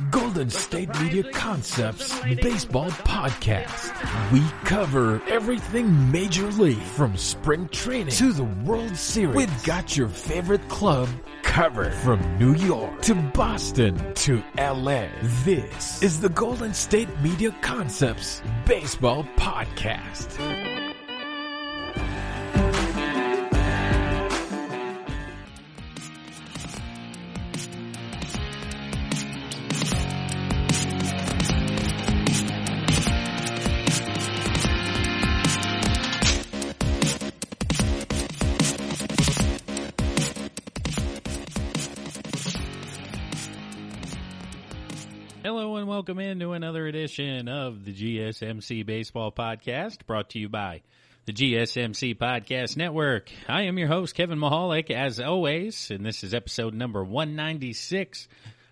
Golden State Media Concepts Baseball Podcast. We cover everything Major League, from spring training to the World Series. We've got your favorite club covered, from New York to Boston to LA. This is the Golden State Media Concepts Baseball Podcast. Hello and welcome into another edition of the GSMC Baseball Podcast, brought to you by the GSMC Podcast Network. I am your host, Kevin Mahalik, as always, and this is episode number 196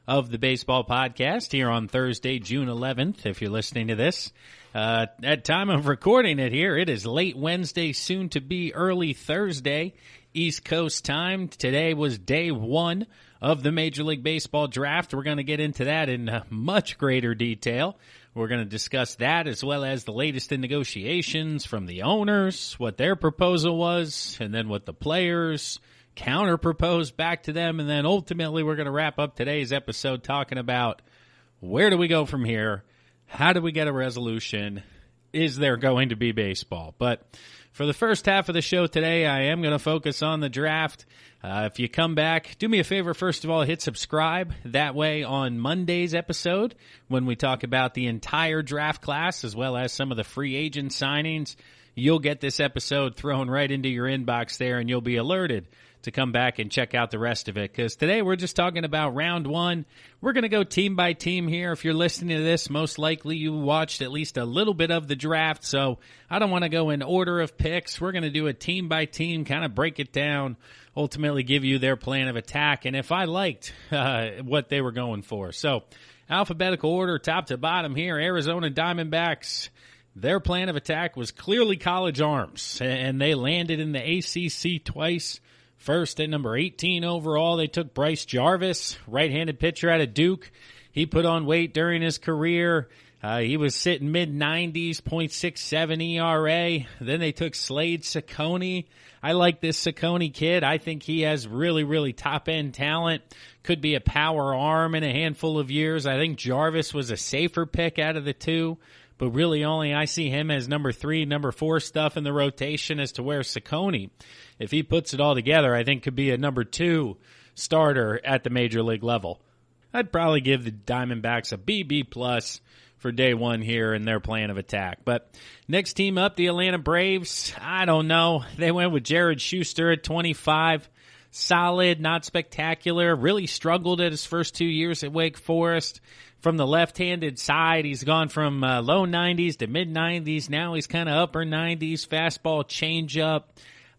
of the Baseball Podcast here on Thursday, June 11th, if you're listening to this. At time of recording it here, it is late Wednesday, soon to be early Thursday, East Coast time. Today was day one of the Major League Baseball Draft. We're going to get into that in much greater detail. We're going to discuss that as well as the latest in negotiations from the owners, what their proposal was, and then what the players counter-proposed back to them. And then ultimately we're going to wrap up today's episode talking about where do we go from here? How do we get a resolution? Is there going to be baseball? But for the first half of the show today, I am going to focus on the draft. If you come back, do me a favor, first of all, hit subscribe. That way on Monday's episode, when we talk about the entire draft class as well as some of the free agent signings, you'll get this episode thrown right into your inbox there, and you'll be alerted to come back and check out the rest of it. Because today we're just talking about round one. We're going to go team by team here. If you're listening to this, most likely you watched at least a little bit of the draft, so I don't want to go in order of picks. We're going to do a team by team, kind of break it down, ultimately give you their plan of attack, and if I liked what they were going for. So, alphabetical order, top to bottom here, Arizona Diamondbacks. Their plan of attack was clearly college arms, and they landed in the ACC twice. First at number 18 overall, they took Bryce Jarvis, right-handed pitcher out of Duke. He put on weight during his career. He was sitting mid-90s, .67 ERA. Then they took Slade Cecconi. I like this Cecconi kid. I think he has really, really top-end talent. Could be a power arm in a handful of years. I think Jarvis was a safer pick out of the two, but really only I see him as number 3, number 4 stuff in the rotation as to where Cecconi, if he puts it all together, I think could be a number 2 starter at the major league level. I'd probably give the Diamondbacks a BB+ for day one here in their plan of attack. But next team up, the Atlanta Braves. I don't know. They went with Jared Schuster at 25. Solid, not spectacular. Really struggled at his first 2 years at Wake Forest. From the left-handed side, he's gone from low 90s to mid-90s. Now he's kind of upper 90s. Fastball, changeup.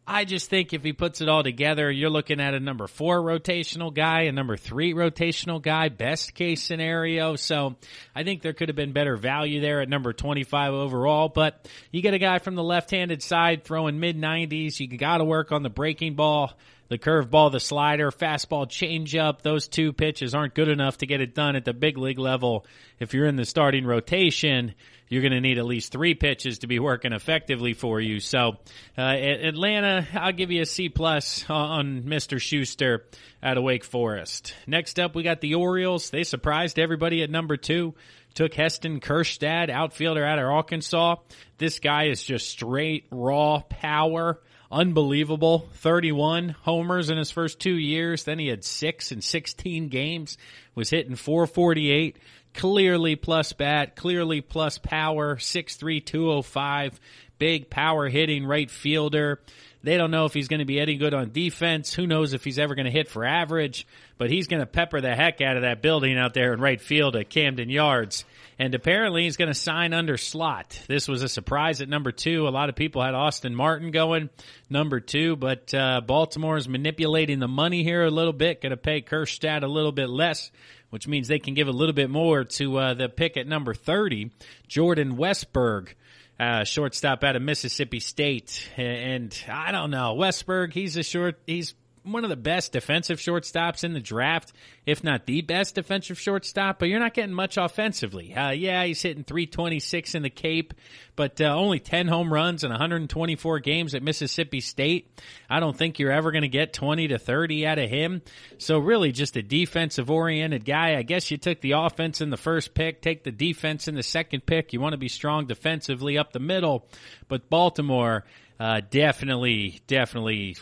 I just think if he puts it all together, you're looking at a number 4 rotational guy, a number 3 rotational guy, best case scenario. So I think there could have been better value there at number 25 overall. But you get a guy from the left-handed side throwing mid-90s. You got to work on the breaking ball, the curveball, the slider, fastball, changeup. Those 2 pitches aren't good enough to get it done at the big league level. If you're in the starting rotation, you're going to need at least 3 pitches to be working effectively for you. So, Atlanta, I'll give you a C+ on Mr. Schuster out of Wake Forest. Next up, we got the Orioles. They surprised everybody at number 2. Took Heston Kjerstad, outfielder out of Arkansas. This guy is just straight, raw power. Unbelievable. 31 homers in his first 2 years. Then he had 6 in 16 games. Was hitting .448. Clearly plus bat, clearly plus power, 6'3", 205, big power hitting right fielder. They don't know if he's going to be any good on defense. Who knows if he's ever going to hit for average, but he's going to pepper the heck out of that building out there in right field at Camden Yards. And apparently he's going to sign under slot. This was a surprise at number 2. A lot of people had Austin Martin going number 2, but Baltimore is manipulating the money here a little bit, going to pay Kjerstad a little bit less, which means they can give a little bit more to the pick at number 30, Jordan Westburg, shortstop out of Mississippi State. And I don't know, Westburg, he's one of the best defensive shortstops in the draft, if not the best defensive shortstop, but you're not getting much offensively. Yeah, he's hitting .326 in the Cape, but only 10 home runs in 124 games at Mississippi State. I don't think you're ever going to get 20 to 30 out of him. So really just a defensive-oriented guy. I guess you took the offense in the first pick, take the defense in the second pick. You want to be strong defensively up the middle, but Baltimore... definitely,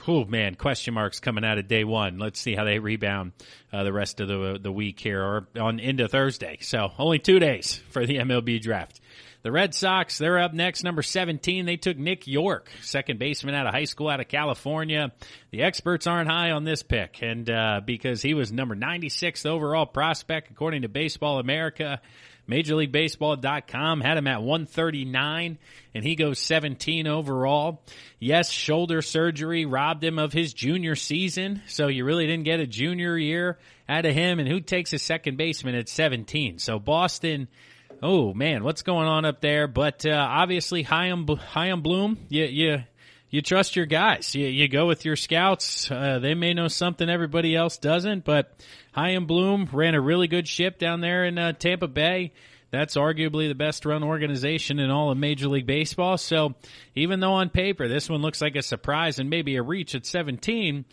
oh man, question marks coming out of day one. Let's see how they rebound the rest of the week here or on into Thursday. So only 2 days for the MLB draft. The Red Sox, they're up next, number 17. They took Nick York, second baseman out of high school out of California. The experts aren't high on this pick, and because he was number 96th overall prospect according to Baseball America. MajorLeagueBaseball.com had him at 139, and he goes 17 overall. Yes, shoulder surgery robbed him of his junior season, so you really didn't get a junior year out of him. And who takes a second baseman at 17? So Boston, oh man, what's going on up there? But obviously, Chaim Bloom, you trust your guys. You go with your scouts. They may know something everybody else doesn't, but Chaim Bloom ran a really good ship down there in Tampa Bay. That's arguably the best run organization in all of Major League Baseball. So even though on paper this one looks like a surprise and maybe a reach at 17,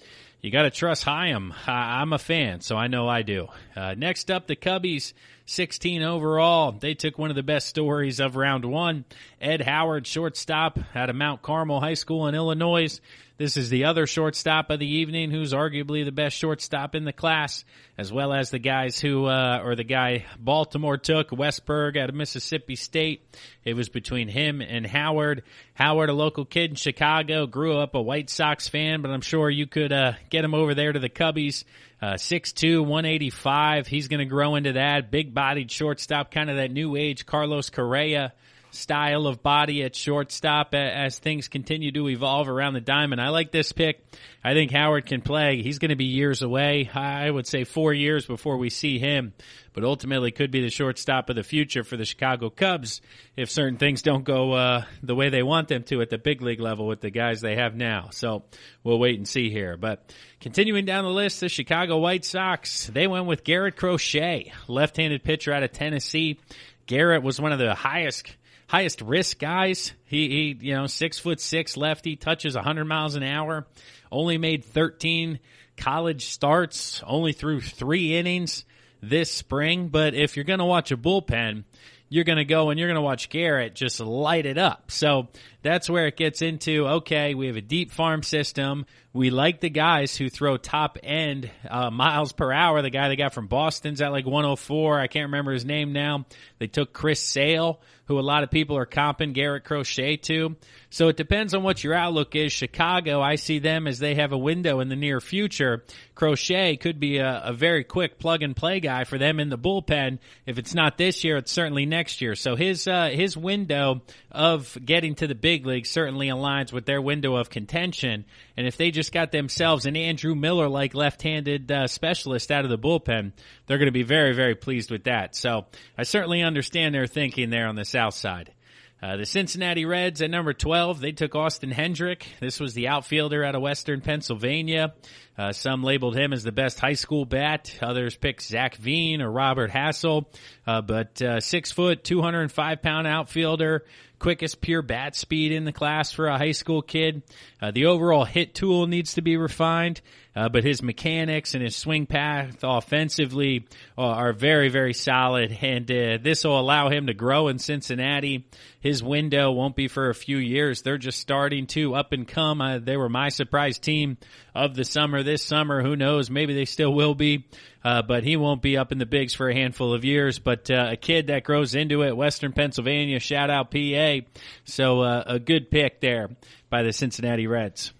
you got to trust Chaim. I'm a fan, so I know I do. Next up, the Cubbies, 16 overall. They took one of the best stories of round one. Ed Howard, shortstop out of Mount Carmel High School in Illinois. This is the other shortstop of the evening, who's arguably the best shortstop in the class, as well as the guys the guy Baltimore took, Westberg out of Mississippi State. It was between him and Howard. Howard, a local kid in Chicago, grew up a White Sox fan, but I'm sure you could get him over there to the Cubbies. 6'2", 185. He's going to grow into that. Big-bodied shortstop, kind of that new age Carlos Correa style of body at shortstop as things continue to evolve around the diamond. I like this pick. I think Howard can play. He's going to be years away. I would say 4 years before we see him, but ultimately could be the shortstop of the future for the Chicago Cubs if certain things don't go the way they want them to at the big league level with the guys they have now. So we'll wait and see here. But continuing down the list, the Chicago White Sox, they went with Garrett Crochet, left-handed pitcher out of Tennessee. Garrett was one of the highest risk guys. He 6'6" lefty, touches 100 miles an hour, only made 13 college starts, only threw 3 innings this spring. But if you're going to watch a bullpen, you're going to go and you're going to watch Garrett just light it up. So that's where it gets into, okay, we have a deep farm system. We like the guys who throw top end miles per hour. The guy they got from Boston's at like 104. I can't remember his name now. They took Chris Sale, who a lot of people are comping Garrett Crochet to. So it depends on what your outlook is. Chicago, I see them as they have a window in the near future. Crochet could be a very quick plug-and-play guy for them in the bullpen. If it's not this year, it's certainly next year. So his window of getting to the big league certainly aligns with their window of contention. And if they just got themselves an Andrew Miller-like left-handed specialist out of the bullpen, they're going to be very, very pleased with that. So I certainly understand their thinking there on the south side. The Cincinnati Reds at number 12, they took Austin Hendrick. This was the outfielder out of Western Pennsylvania. Some labeled him as the best high school bat. Others picked Zach Veen or Robert Hassel. But 6 foot, 205-pound outfielder, quickest pure bat speed in the class for a high school kid. The overall hit tool needs to be refined, but his mechanics and his swing path offensively are very, very solid, and this will allow him to grow in Cincinnati. His window won't be for a few years. They're just starting to up and come. They were my surprise team of the summer this summer. Who knows? Maybe they still will be. But he won't be up in the bigs for a handful of years. But a kid that grows into it, Western Pennsylvania, shout out PA. So a good pick there by the Cincinnati Reds.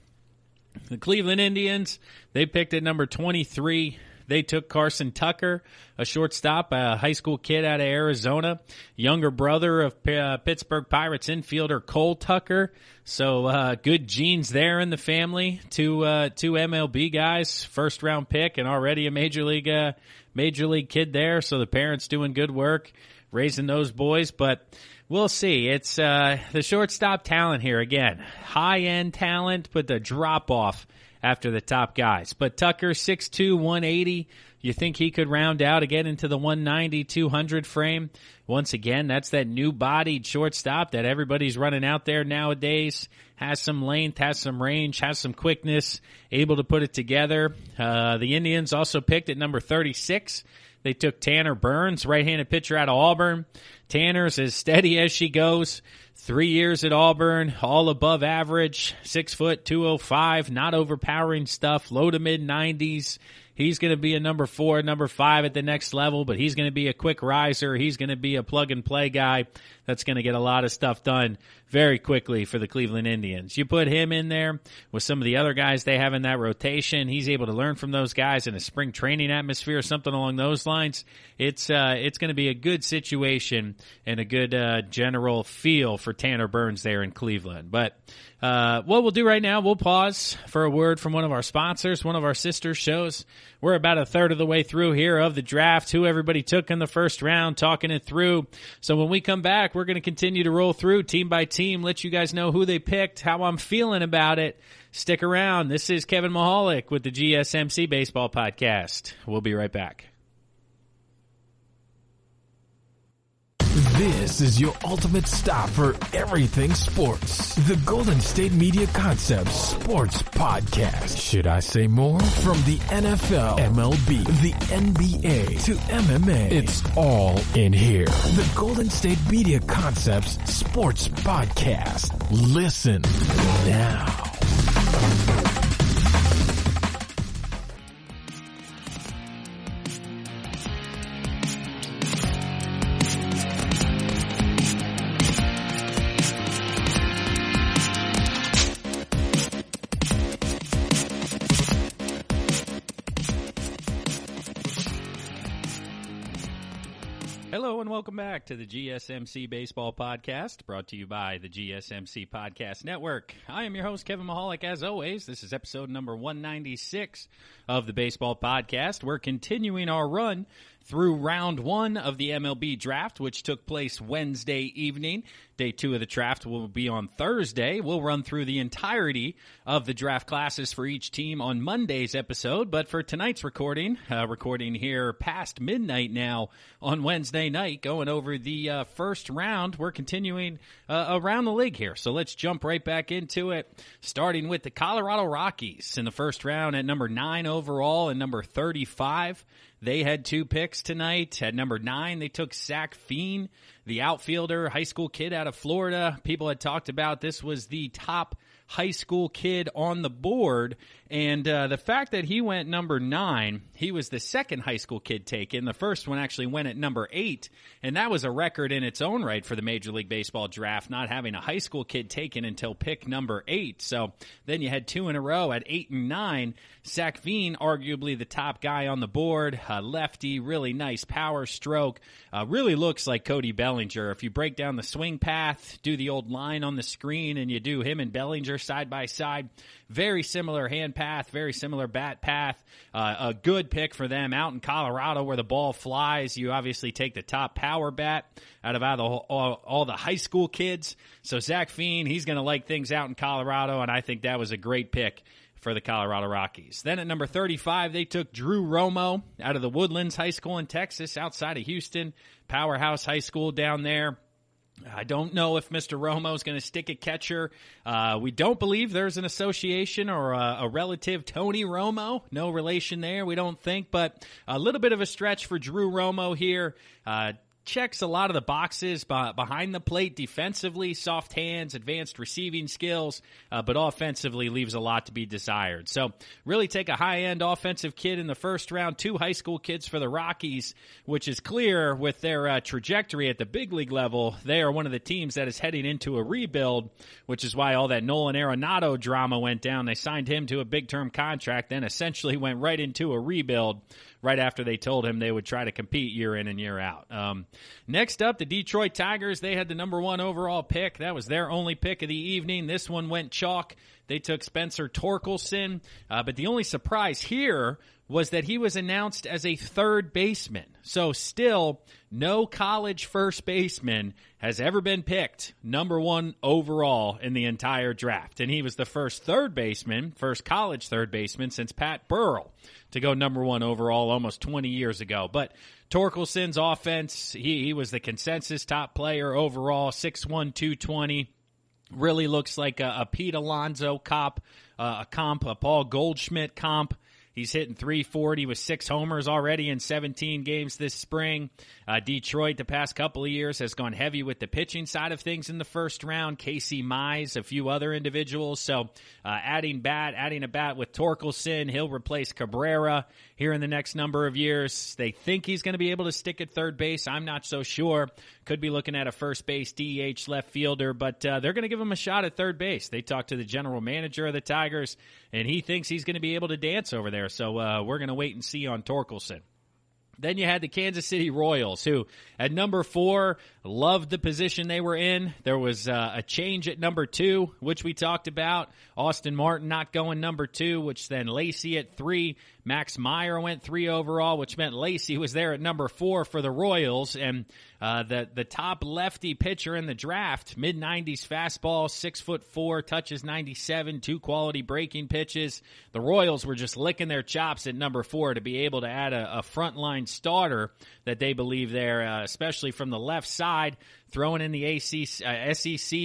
The Cleveland Indians, they picked at number 23. They took Carson Tucker, a shortstop, a high school kid out of Arizona, younger brother of Pittsburgh Pirates infielder Cole Tucker. So good genes there in the family. Two MLB guys, first round pick, and already a major league kid there. So the parents doing good work raising those boys. But we'll see. It's the shortstop talent here again, high end talent, but the drop off after the top guys. But Tucker, 6'2", 180. You think he could round out again into the 190, 200 frame? Once again, that's that new-bodied shortstop that everybody's running out there nowadays. Has some length, has some range, has some quickness, able to put it together. The Indians also picked at number 36. They took Tanner Burns, right-handed pitcher out of Auburn. Tanner's as steady as she goes. 3 years at Auburn, all above average, 6 foot, 205, not overpowering stuff, low to mid-90s. He's going to be a number 4, number 5 at the next level, but he's going to be a quick riser. He's going to be a plug-and-play guy that's going to get a lot of stuff done very quickly for the Cleveland Indians. You put him in there with some of the other guys they have in that rotation. He's able to learn from those guys in a spring training atmosphere, something along those lines. It's going to be a good situation and a good general feel for Tanner Burns there in Cleveland. But what we'll do right now, we'll pause for a word from one of our sponsors, one of our sister shows. We're about a third of the way through here of the draft, who everybody took in the first round, talking it through. So when we come back, we're going to continue to roll through team by team, let you guys know who they picked, how I'm feeling about it. Stick around. This is Kevin Mahalik with the GSMC Baseball Podcast. We'll be right back. This is your ultimate stop for everything sports. The Golden State Media Concepts Sports Podcast. Should I say more? From the NFL, MLB, the NBA to MMA, it's all in here. The Golden State Media Concepts Sports Podcast. Listen now. Hello and welcome back to the GSMC Baseball Podcast, brought to you by the GSMC Podcast Network. I am your host, Kevin Mahalik. As always, this is episode number 196 of the Baseball Podcast. We're continuing our run through round 1 of the MLB Draft, which took place Wednesday evening. Day 2 of the draft will be on Thursday. We'll run through the entirety of the draft classes for each team on Monday's episode. But for tonight's recording here past midnight now on Wednesday night, going over the first round, we're continuing around the league here. So let's jump right back into it, starting with the Colorado Rockies in the first round at number 9 overall and number 35. They had 2 picks tonight. At number 9, they took Zach Feen, the outfielder, high school kid out of Florida. People had talked about this was the top high school kid on the board, and the fact that he went number 9, he was the second high school kid taken. The first one actually went at number 8, and that was a record in its own right for the Major League Baseball draft, not having a high school kid taken until pick number 8. So then you had 2 in a row at 8 and 9. Zach Feen, arguably the top guy on the board, lefty, really nice power stroke, really looks like Cody Bellinger. If you break down the swing path, do the old line on the screen, and you do him and Bellinger side by side, very similar hand path, very similar bat path. A good pick for them out in Colorado where the ball flies. You obviously take the top power bat out of all the high school kids. So Zach Feen, he's going to like things out in Colorado, and I think that was a great pick for the Colorado Rockies. Then at number 35, they took Drew Romo out of the Woodlands High School in Texas, outside of Houston, powerhouse high school down there. I don't know if Mr. Romo is going to stick at catcher. We don't believe there's an association or a relative, Tony Romo. No relation there, we don't think, but a little bit of a stretch for Drew Romo here. Checks a lot of the boxes behind the plate defensively, soft hands, advanced receiving skills, but offensively leaves a lot to be desired. So really take a high-end offensive kid in the first round, 2 high school kids for the Rockies, which is clear with their trajectory at the big league level. They are one of the teams that is heading into a rebuild, which is why all that Nolan Arenado drama went down. They signed him to a big-term contract, then essentially went right into a rebuild right after they told him they would try to compete year in and year out. Next up, the Detroit Tigers. They had the number 1 overall pick. That was their only pick of the evening. This one went chalk they took Spencer Torkelson. But the only surprise here was that he was announced as a third baseman. So still, no college first baseman has ever been picked number 1 overall in the entire draft. And he was the first college third baseman since Pat Burrell to go number 1 overall almost 20 years ago. But Torkelson's offense, he was the consensus top player overall, 6'1", 220. Really looks like a Pete Alonso comp, a Paul Goldschmidt comp. He's hitting .340 with 6 homers already in 17 games this spring. Detroit, the past couple of years, has gone heavy with the pitching side of things in the first round. Casey Mize, a few other individuals. So adding a bat with Torkelson. He'll replace Cabrera here in the next number of years. They think he's going to be able to stick at third base. I'm not so sure. Could be looking at a first base DH left fielder, but they're going to give him a shot at third base. They talked to the general manager of the Tigers, and he thinks he's going to be able to dance over there. So we're going to wait and see on Torkelson. Then you had the Kansas City Royals, who at number 4 loved the position they were in. There was a change at number 2, which we talked about. Austin Martin not going number 2, which then Lacey at 3. Max Meyer went 3 overall, which meant Lacey was there at number 4 for the Royals. And the top lefty pitcher in the draft, mid-90s fastball, 6'4", touches 97, 2 quality breaking pitches. The Royals were just licking their chops at number 4 to be able to add a frontline starter that they believe there, especially from the left side, throwing in the SEC,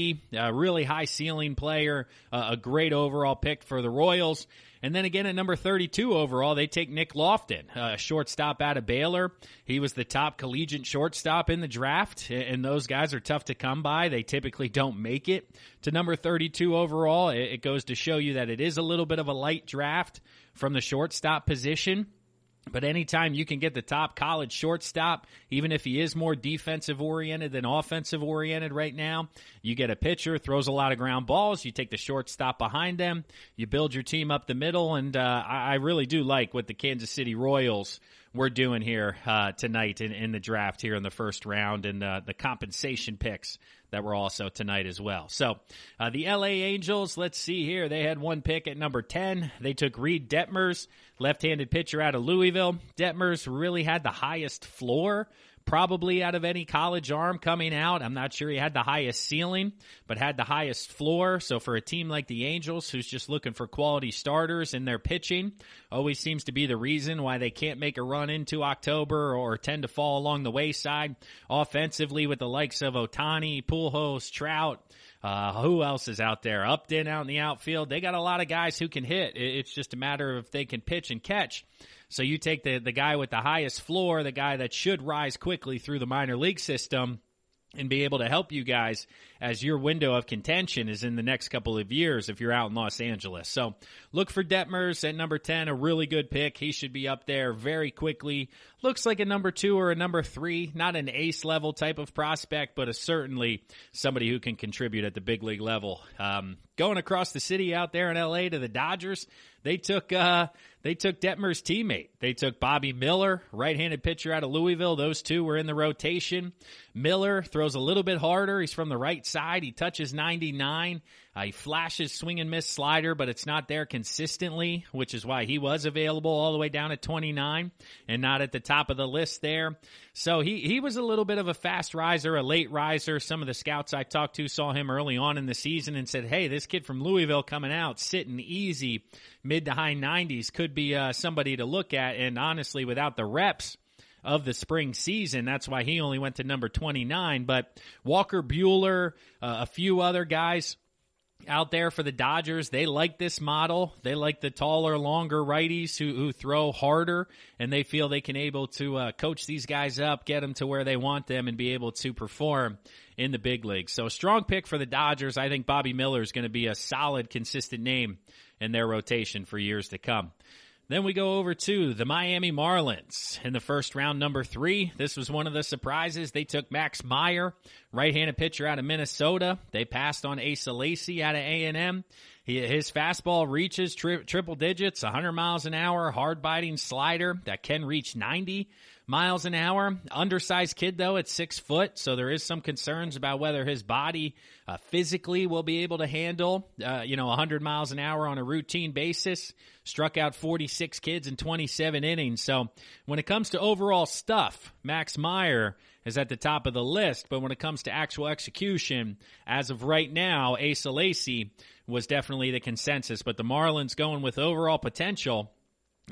really high ceiling player, a great overall pick for the Royals. And then again at number 32 overall, they take Nick Lofton, a shortstop out of Baylor. He was the top collegiate shortstop in the draft, and those guys are tough to come by. They typically don't make it to number 32 overall. It goes to show you that it is a little bit of a light draft from the shortstop position. But anytime you can get the top college shortstop, even if he is more defensive-oriented than offensive-oriented right now, you get a pitcher, throws a lot of ground balls, you take the shortstop behind them, you build your team up the middle, and I really do like what the Kansas City Royals were doing here tonight in the draft here in the first round, and the compensation picks that were also tonight as well. So the LA Angels, let's see here. They had 1 pick at number 10. They took Reed Detmers, left-handed pitcher out of Louisville. Detmers really had the highest floor probably out of any college arm coming out. I'm not sure he had the highest ceiling, but had the highest floor. So for a team like the Angels, who's just looking for quality starters in their pitching, always seems to be the reason why they can't make a run into October or tend to fall along the wayside. Offensively, with the likes of Ohtani, Pujols, Trout, who else is out there? Upton out in the outfield. They got a lot of guys who can hit. It's just a matter of if they can pitch and catch. So you take the guy with the highest floor, the guy that should rise quickly through the minor league system, and be able to help you guys as your window of contention is in the next couple of years if you're out in Los Angeles. So look for Detmers at number 10, a really good pick. He should be up there very quickly. Looks like a number 2 or a number 3, not an ace level type of prospect, but certainly somebody who can contribute at the big league level. Going across the city out there in LA to the Dodgers, they took Detmer's teammate. They took Bobby Miller, right-handed pitcher out of Louisville. Those two were in the rotation. Miller throws a little bit harder. He's from the right side. He touches 99. He flashes swing and miss slider, but it's not there consistently, which is why he was available all the way down at 29 and not at the top of the list there. So he was a little bit of a fast riser, a late riser. Some of the scouts I talked to saw him early on in the season and said, hey, this kid from Louisville coming out, sitting easy, mid to high 90s, could be somebody to look at. And honestly, without the reps of the spring season, that's why he only went to number 29. But Walker Buehler, a few other guys out there for the Dodgers, they like this model. They like the taller, longer righties who throw harder, and they feel they can able to coach these guys up, get them to where they want them, and be able to perform in the big leagues. So strong pick for the Dodgers. I think Bobby Miller is going to be a solid, consistent name in their rotation for years to come. Then we go over to the Miami Marlins in the first round, number 3. This was one of the surprises. They took Max Meyer, right-handed pitcher out of Minnesota. They passed on Asa Lacy out of A&M. His fastball reaches triple digits, 100 miles an hour, hard-biting slider that can reach 90 miles an hour. Undersized kid, though, at 6 foot, so there is some concerns about whether his body physically will be able to handle, 100 miles an hour on a routine basis. Struck out 46 kids in 27 innings. So when it comes to overall stuff, Max Meyer is at the top of the list, but when it comes to actual execution, as of right now, Asa Lacy was definitely the consensus, but the Marlins going with overall potential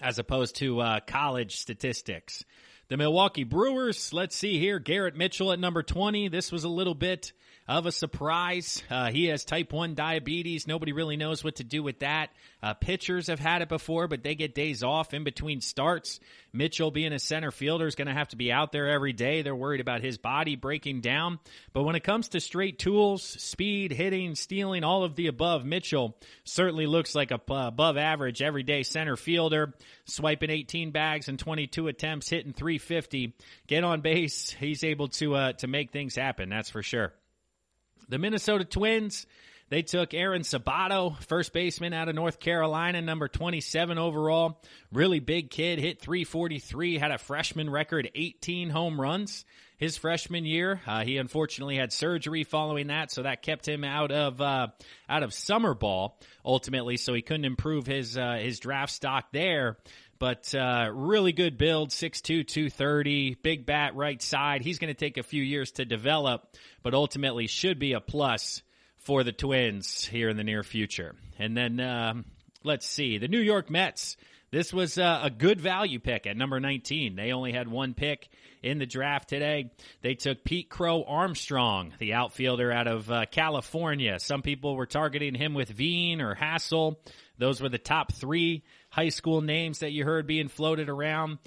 as opposed to college statistics. The Milwaukee Brewers, let's see here, Garrett Mitchell at number 20. This was a little bit of a surprise. He has type 1 diabetes. Nobody really knows what to do with that. Pitchers have had it before, but they get days off in between starts. Mitchell, being a center fielder, is going to have to be out there every day. They're worried about his body breaking down. But when it comes to straight tools, speed, hitting, stealing, all of the above, Mitchell certainly looks like a above average everyday center fielder, swiping 18 bags in 22 attempts, hitting 350. Get on base, he's able to make things happen, that's for sure. The Minnesota Twins, they took Aaron Sabato, first baseman out of North Carolina, number 27 overall. Really big kid, hit 343, had a freshman record, 18 home runs his freshman year. He unfortunately had surgery following that, so that kept him out of summer ball ultimately, so he couldn't improve his draft stock there. But really good build, 6'2", 230, big bat, right side. He's going to take a few years to develop, but ultimately should be a plus for the Twins here in the near future. And then let's see, the New York Mets. This was a good value pick at number 19. They only had one pick in the draft today. They took Pete Crow Armstrong, the outfielder out of California. Some people were targeting him with Veen or Hassel. Those were the top 3 high school names that you heard being floated around.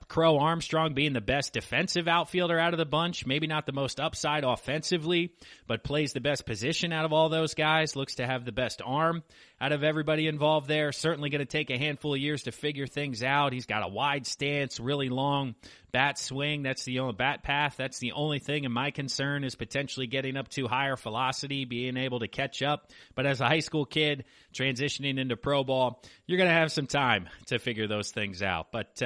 Crow Armstrong being the best defensive outfielder out of the bunch. Maybe not the most upside offensively, but plays the best position out of all those guys. Looks to have the best arm out of everybody involved there. Certainly going to take a handful of years to figure things out. He's got a wide stance, really long bat swing. That's the only bat path. That's the only thing. And my concern is potentially getting up to higher velocity, being able to catch up. But as a high school kid transitioning into pro ball, you're going to have some time to figure those things out. But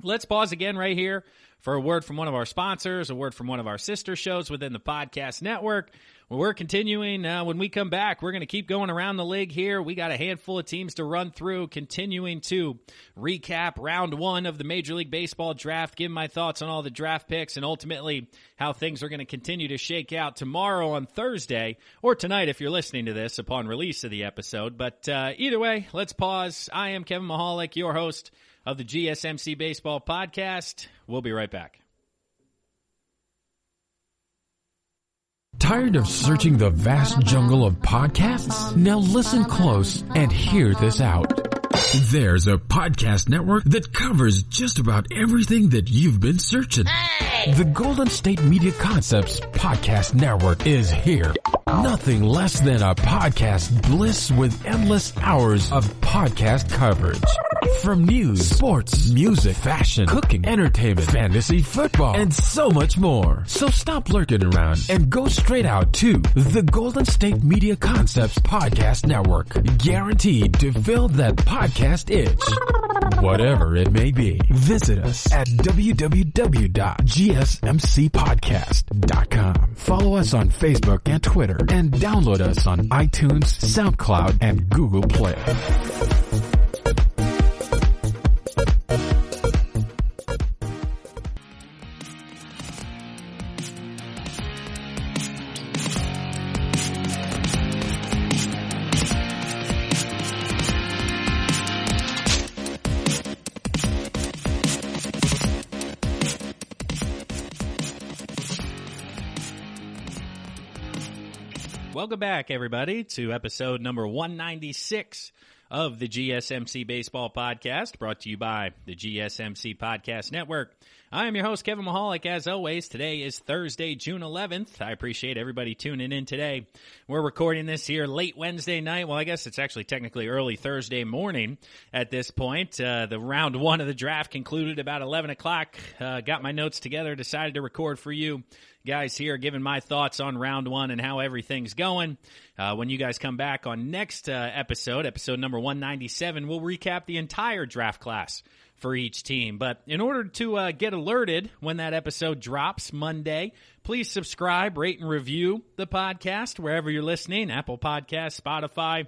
let's pause again right here for a word from one of our sponsors, a word from one of our sister shows within the podcast network. We're continuing. When we come back, we're going to keep going around the league here. We got a handful of teams to run through, continuing to recap round 1 of the Major League Baseball draft, give my thoughts on all the draft picks, and ultimately how things are going to continue to shake out tomorrow on Thursday, or tonight if you're listening to this upon release of the episode. But either way, let's pause. I am Kevin Mahalik, your host of the GSMC Baseball Podcast. We'll be right back. Tired of searching the vast jungle of podcasts? Now listen close and hear this out. There's a podcast network that covers just about everything that you've been searching. Hey! The Golden State Media Concepts Podcast Network is here. Nothing less than a podcast bliss with endless hours of podcast coverage. From news, sports, music, fashion, cooking, entertainment, fantasy, football, and so much more. So stop lurking around and go straight out to the Golden State Media Concepts Podcast Network. Guaranteed to fill that podcast itch. Whatever it may be. Visit us at www.gsmcpodcast.com. Follow us on Facebook and Twitter, and download us on iTunes, SoundCloud, and Google Play. Welcome back, everybody, to episode number 196 of the GSMC Baseball Podcast, brought to you by the GSMC Podcast Network. I am your host, Kevin Mahalik. As always, today is Thursday, June 11th. I appreciate everybody tuning in today. We're recording this here late Wednesday night. Well, I guess it's actually technically early Thursday morning at this point. The round 1 of the draft concluded about 11 o'clock. Got my notes together, decided to record for you. guys here giving my thoughts on round one and how everything's going. When you guys come back on next episode number 197, we'll recap the entire draft class for each team. But in order to get alerted when that episode drops Monday, please subscribe, rate, and review the podcast wherever you're listening, Apple Podcasts, Spotify,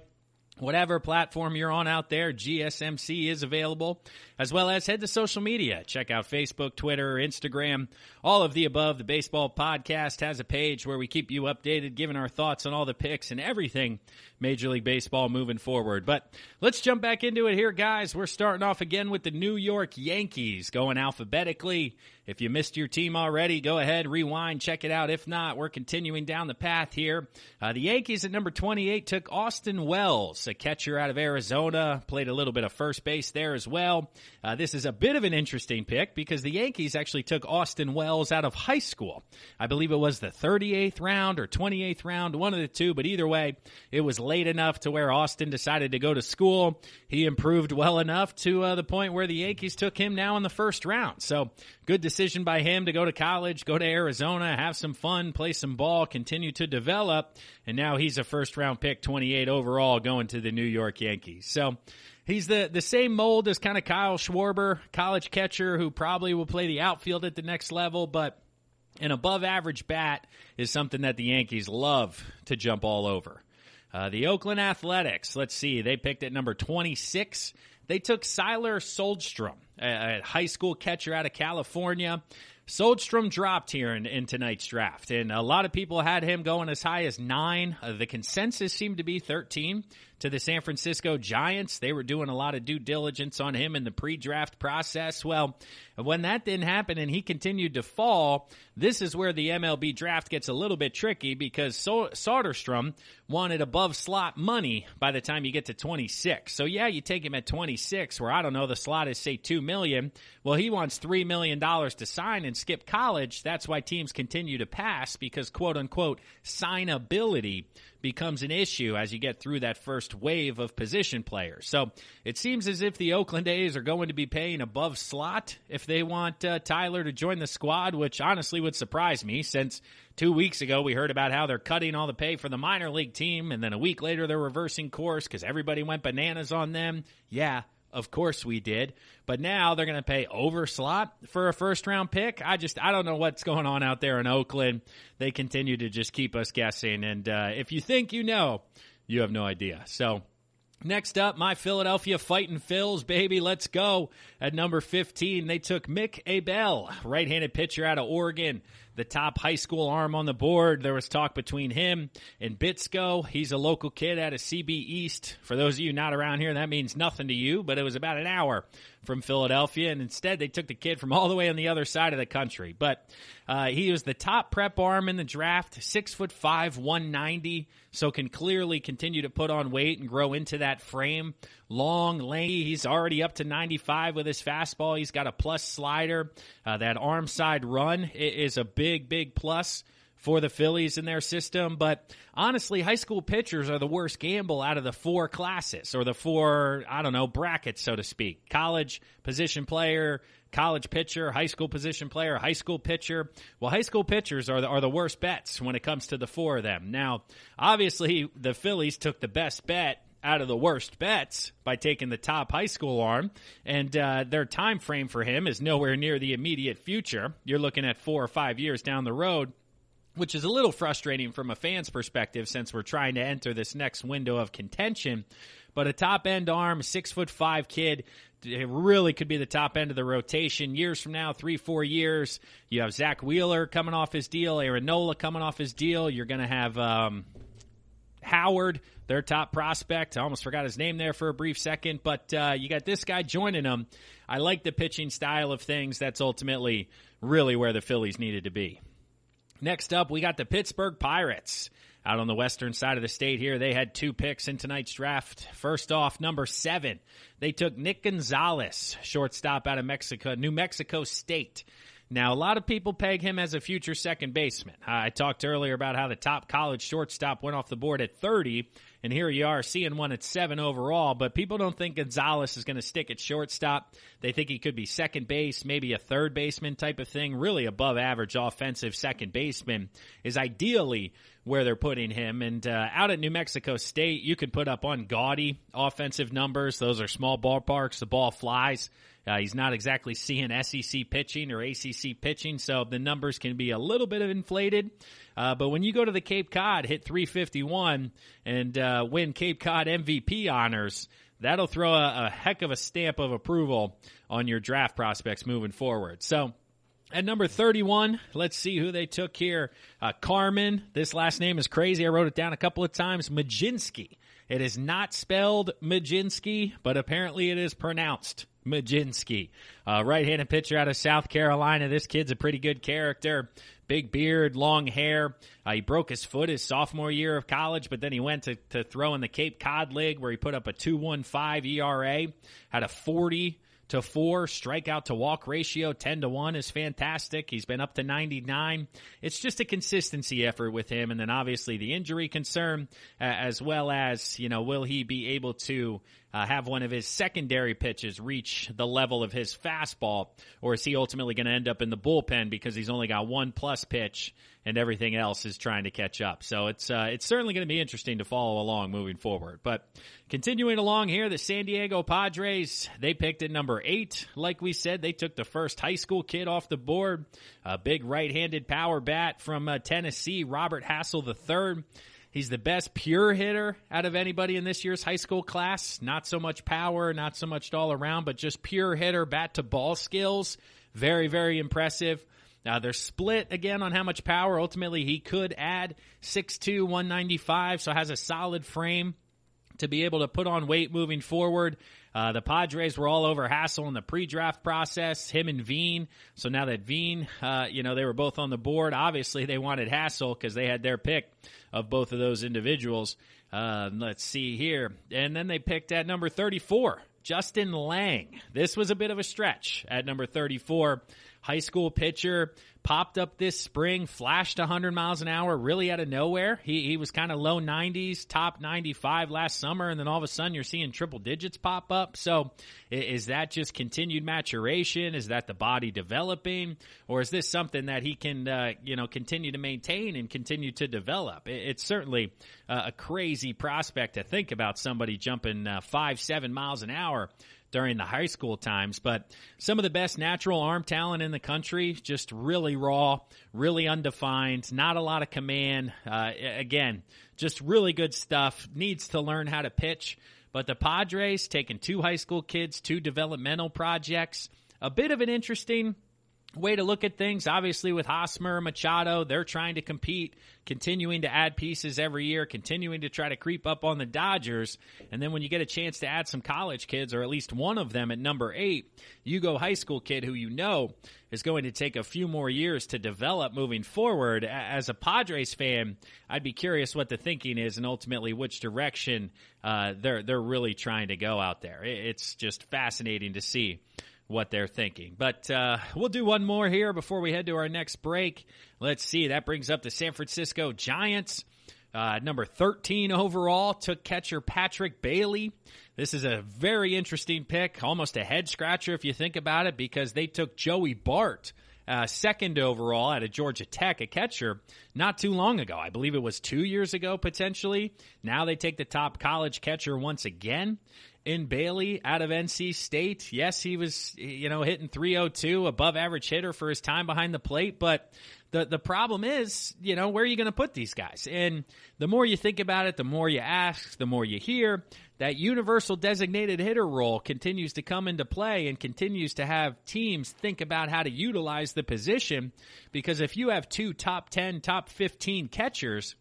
whatever platform you're on out there. GSMC is available, as well as head to social media. Check out Facebook, Twitter, Instagram, all of the above. The Baseball Podcast has a page where we keep you updated, giving our thoughts on all the picks and everything Major League Baseball moving forward. But let's jump back into it here, guys. We're starting off again with the New York Yankees, going alphabetically. If you missed your team already, go ahead, rewind, check it out. If not, we're continuing down the path here. The Yankees at number 28 took Austin Wells, a catcher out of Arizona, played a little bit of first base there as well. This is a bit of an interesting pick because the Yankees actually took Austin Wells out of high school. I believe it was the 38th round or 28th round, one of the two, but either way, it was late enough to where Austin decided to go to school. He improved well enough to the point where the Yankees took him now in the first round. So good decision by him to go to college, go to Arizona, have some fun, play some ball, continue to develop, and now he's a first-round pick, 28 overall, going to the New York Yankees. So he's the same mold as kind of Kyle Schwarber, college catcher who probably will play the outfield at the next level, but an above-average bat is something that the Yankees love to jump all over. The Oakland Athletics, let's see, they picked at number 26. They took Siler Soldstrom, a high school catcher out of California. Soldstrom dropped here in tonight's draft, and a lot of people had him going as high as 9. The consensus seemed to be 13 to the San Francisco Giants. They were doing a lot of due diligence on him in the pre-draft process. Well, when that didn't happen and he continued to fall, this is where the MLB draft gets a little bit tricky because Soderstrom wanted above slot money by the time you get to 26. So yeah, you take him at 26 where, I don't know, the slot is say $2 million. Well, he wants $3 million to sign and skip college. That's why teams continue to pass because quote unquote signability becomes an issue as you get through that first wave of position players. So it seems as if the Oakland A's are going to be paying above slot if they want Tyler to join the squad, which honestly would surprise me since 2 weeks ago we heard about how they're cutting all the pay for the minor league team, and then a week later they're reversing course because everybody went bananas on them. Yeah, of course we did. But now they're going to pay over slot for a first-round pick. I don't know what's going on out there in Oakland. They continue to just keep us guessing. And if you think you know, you have no idea. So next up, my Philadelphia Fightin' Phils, baby. Let's go. At number 15, they took Mick Abel, right-handed pitcher out of Oregon, the top high school arm on the board. There was talk between him and Bitsko. He's a local kid out of CB East. For those of you not around here, that means nothing to you, but it was about an hour from Philadelphia, and instead they took the kid from all the way on the other side of the country. But he was the top prep arm in the draft, 6'5", 190, so can clearly continue to put on weight and grow into that frame. Long, lanky, he's already up to 95 with his fastball. He's got a plus slider. That arm side run is a big plus for the Phillies in their system. But honestly, high school pitchers are the worst gamble out of the 4 classes, or the 4, brackets, so to speak. College position player, college pitcher, high school position player, high school pitcher. Well, high school pitchers are the worst bets when it comes to the 4 of them. Now, obviously, the Phillies took the best bet out of the worst bets by taking the top high school arm, and their time frame for him is nowhere near the immediate future. You're looking at 4 or 5 years down the road, which is a little frustrating from a fan's perspective since we're trying to enter this next window of contention. But a top-end arm, 6'5" kid, it really could be the top end of the rotation. Years from now, 3-4 years, you have Zach Wheeler coming off his deal, Aaron Nola coming off his deal. You're going to have Howard, their top prospect. I almost forgot his name there for a brief second, but you got this guy joining them. I like the pitching style of things. That's ultimately really where the Phillies needed to be. Next up, we got the Pittsburgh Pirates. Out on the western side of the state here, they had 2 picks in tonight's draft. First off, number 7, they took Nick Gonzalez, shortstop out of New Mexico State. Now, a lot of people peg him as a future second baseman. I talked earlier about how the top college shortstop went off the board at 30, and here you are seeing one at 7 overall, but people don't think Gonzalez is going to stick at shortstop. They think he could be second base, maybe a third baseman type of thing. Really above average offensive second baseman is ideally where they're putting him. And out at New Mexico State, you could put up ungaudy offensive numbers. Those are small ballparks. The ball flies. He's not exactly seeing SEC pitching or ACC pitching, so the numbers can be a little bit inflated. But when you go to the Cape Cod, hit 351, and win Cape Cod MVP honors, that'll throw a heck of a stamp of approval on your draft prospects moving forward. So at number 31, let's see who they took here. Carmen, this last name is crazy. I wrote it down a couple of times. Majinski. It is not spelled Majinski, but apparently it is pronounced Majinski. Right-handed pitcher out of South Carolina. This kid's a pretty good character. Big beard, long hair. He broke his foot his sophomore year of college, but then he went to throw in the Cape Cod League where he put up a 2.15 ERA, had a 40-4 strikeout to walk ratio. 10-1 is fantastic. He's been up to 99. It's just a consistency effort with him, and then obviously the injury concern, as well as, will he be able to have one of his secondary pitches reach the level of his fastball, or is he ultimately going to end up in the bullpen because he's only got 1+ pitch and everything else is trying to catch up? So it's certainly going to be interesting to follow along moving forward. But continuing along here, the San Diego Padres, they picked at number 8. Like we said, they took the first high school kid off the board, a big right-handed power bat from Tennessee, Robert Hassel III. He's the best pure hitter out of anybody in this year's high school class. Not so much power, not so much all around, but just pure hitter, bat-to-ball skills. Very, very impressive. They're split again on how much power. Ultimately, he could add 6'2", 195, so has a solid frame to be able to put on weight moving forward. The Padres were all over Hassel in the pre-draft process, him and Veen. So now that Veen, they were both on the board, obviously they wanted Hassel because they had their pick of both of those individuals. Let's see here. And then they picked at number 34, Justin Lang. This was a bit of a stretch at number 34. High school pitcher, popped up this spring, flashed 100 miles an hour, really out of nowhere. He was kind of low 90s, top 95 last summer, and then all of a sudden you're seeing triple digits pop up. So is that just continued maturation? Is that the body developing? Or is this something that he can, continue to maintain and continue to develop? It's certainly a crazy prospect to think about somebody jumping 5-7 miles an hour during the high school times, but some of the best natural arm talent in the country, just really raw, really undefined, not a lot of command. Again, just really good stuff. Needs to learn how to pitch. But the Padres taking 2 high school kids, 2 developmental projects, a bit of an interesting way to look at things. Obviously with Hosmer, Machado, they're trying to compete, continuing to add pieces every year, continuing to try to creep up on the Dodgers. And then when you get a chance to add some college kids, or at least one of them at number 8, you go high school kid who is going to take a few more years to develop moving forward. As a Padres fan, I'd be curious what the thinking is and ultimately which direction they're really trying to go out there. It's just fascinating to see what they're thinking. But we'll do one more here before we head to our next break. Let's see. That brings up the San Francisco Giants. Number 13 overall, took catcher Patrick Bailey. This is a very interesting pick, almost a head-scratcher if you think about it, because they took Joey Bart, second overall out of Georgia Tech, a catcher, not too long ago. I believe it was 2 years ago, potentially. Now they take the top college catcher once again in Bailey out of NC State. Yes, he was, hitting 302, above average hitter for his time behind the plate, but the problem is, where are you going to put these guys? And the more you think about it, the more you ask, the more you hear, that universal designated hitter role continues to come into play and continues to have teams think about how to utilize the position, because if you have 2 top 10, top 15 catchers,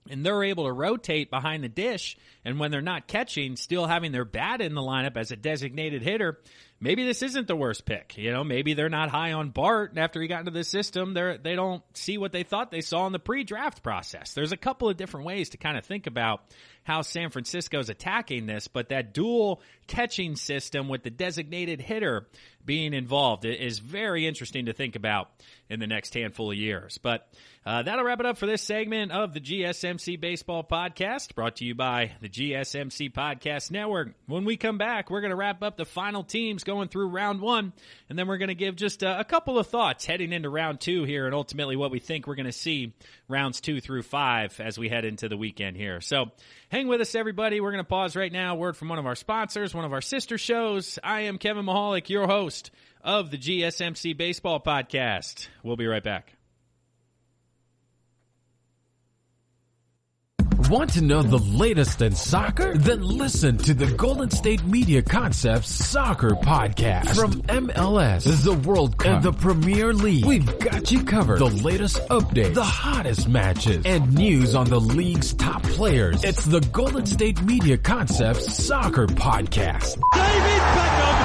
and they're able to rotate behind the dish, and when they're not catching, still having their bat in the lineup as a designated hitter, maybe this isn't the worst pick. Maybe they're not high on Bart, and after he got into the system, they don't see what they thought they saw in the pre-draft process. There's a couple of different ways to kind of think about how San Francisco's attacking this, but that dual catching system with the designated hitter being involved is very interesting to think about in the next handful of years. But that'll wrap it up for this segment of the GSMC Baseball Podcast, brought to you by the GSMC Podcast Network. When we come back, we're going to wrap up the final teams going through round one, and then we're going to give just a couple of thoughts heading into round two here, and ultimately what we think we're going to see rounds 2 through 5 as we head into the weekend here. So hang with us, everybody. We're going to pause right now. Word from one of our sponsors, one of our sister shows. I am Kevin Mahalik, your host of the GSMC Baseball Podcast. We'll be right back. Want to know the latest in soccer? Then listen to the Golden State Media Concepts Soccer Podcast. From MLS, the World Cup, and the Premier League, we've got you covered. The latest updates, the hottest matches, and news on the league's top players. It's the Golden State Media Concepts Soccer Podcast. David Beckham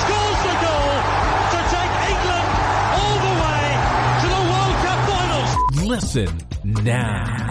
scores the goal to take England all the way to the World Cup finals. Listen now.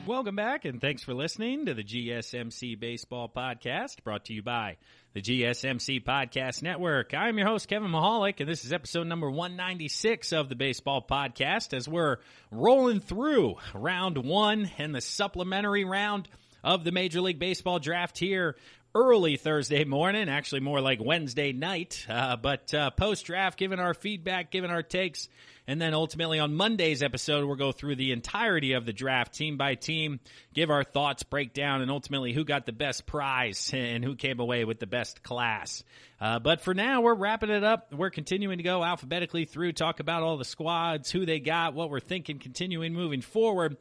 Welcome back, and thanks for listening to the GSMC Baseball Podcast, brought to you by the GSMC Podcast Network. I'm your host, Kevin Mahalik, and this is episode number 196 of the Baseball Podcast, as we're rolling through round one and the supplementary round of the Major League Baseball draft here early Thursday morning, actually more like Wednesday night, but post-draft, giving our feedback, giving our takes. And then ultimately on Monday's episode, we'll go through the entirety of the draft, team by team, give our thoughts, break down, and ultimately who got the best prize and who came away with the best class. But for now, we're wrapping it up. We're continuing to go alphabetically through, talk about all the squads, who they got, what we're thinking, continuing moving forward.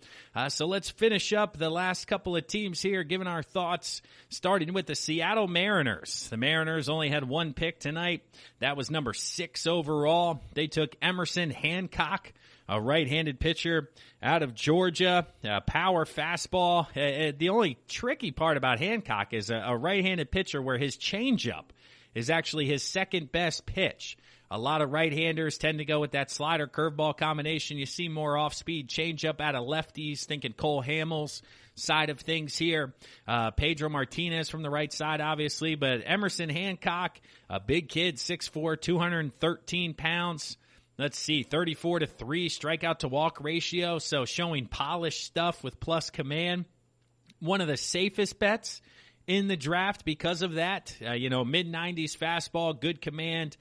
So let's finish up the last couple of teams here, giving our thoughts, starting with the Seattle Mariners. The Mariners only had one pick tonight. That was number 6 overall. They took Emerson Hancock, a right-handed pitcher out of Georgia, a power fastball. The only tricky part about Hancock is a right-handed pitcher where his changeup is actually his second best pitch. A lot of right-handers tend to go with that slider curveball combination. You see more off-speed changeup out of lefties, thinking Cole Hamels side of things here. Pedro Martinez from the right side, obviously, but Emerson Hancock, a big kid, 6'4", 213 pounds. Let's see, 34-3 strikeout to walk ratio, so showing polished stuff with plus command. One of the safest bets in the draft because of that. Mid-90s fastball, good command,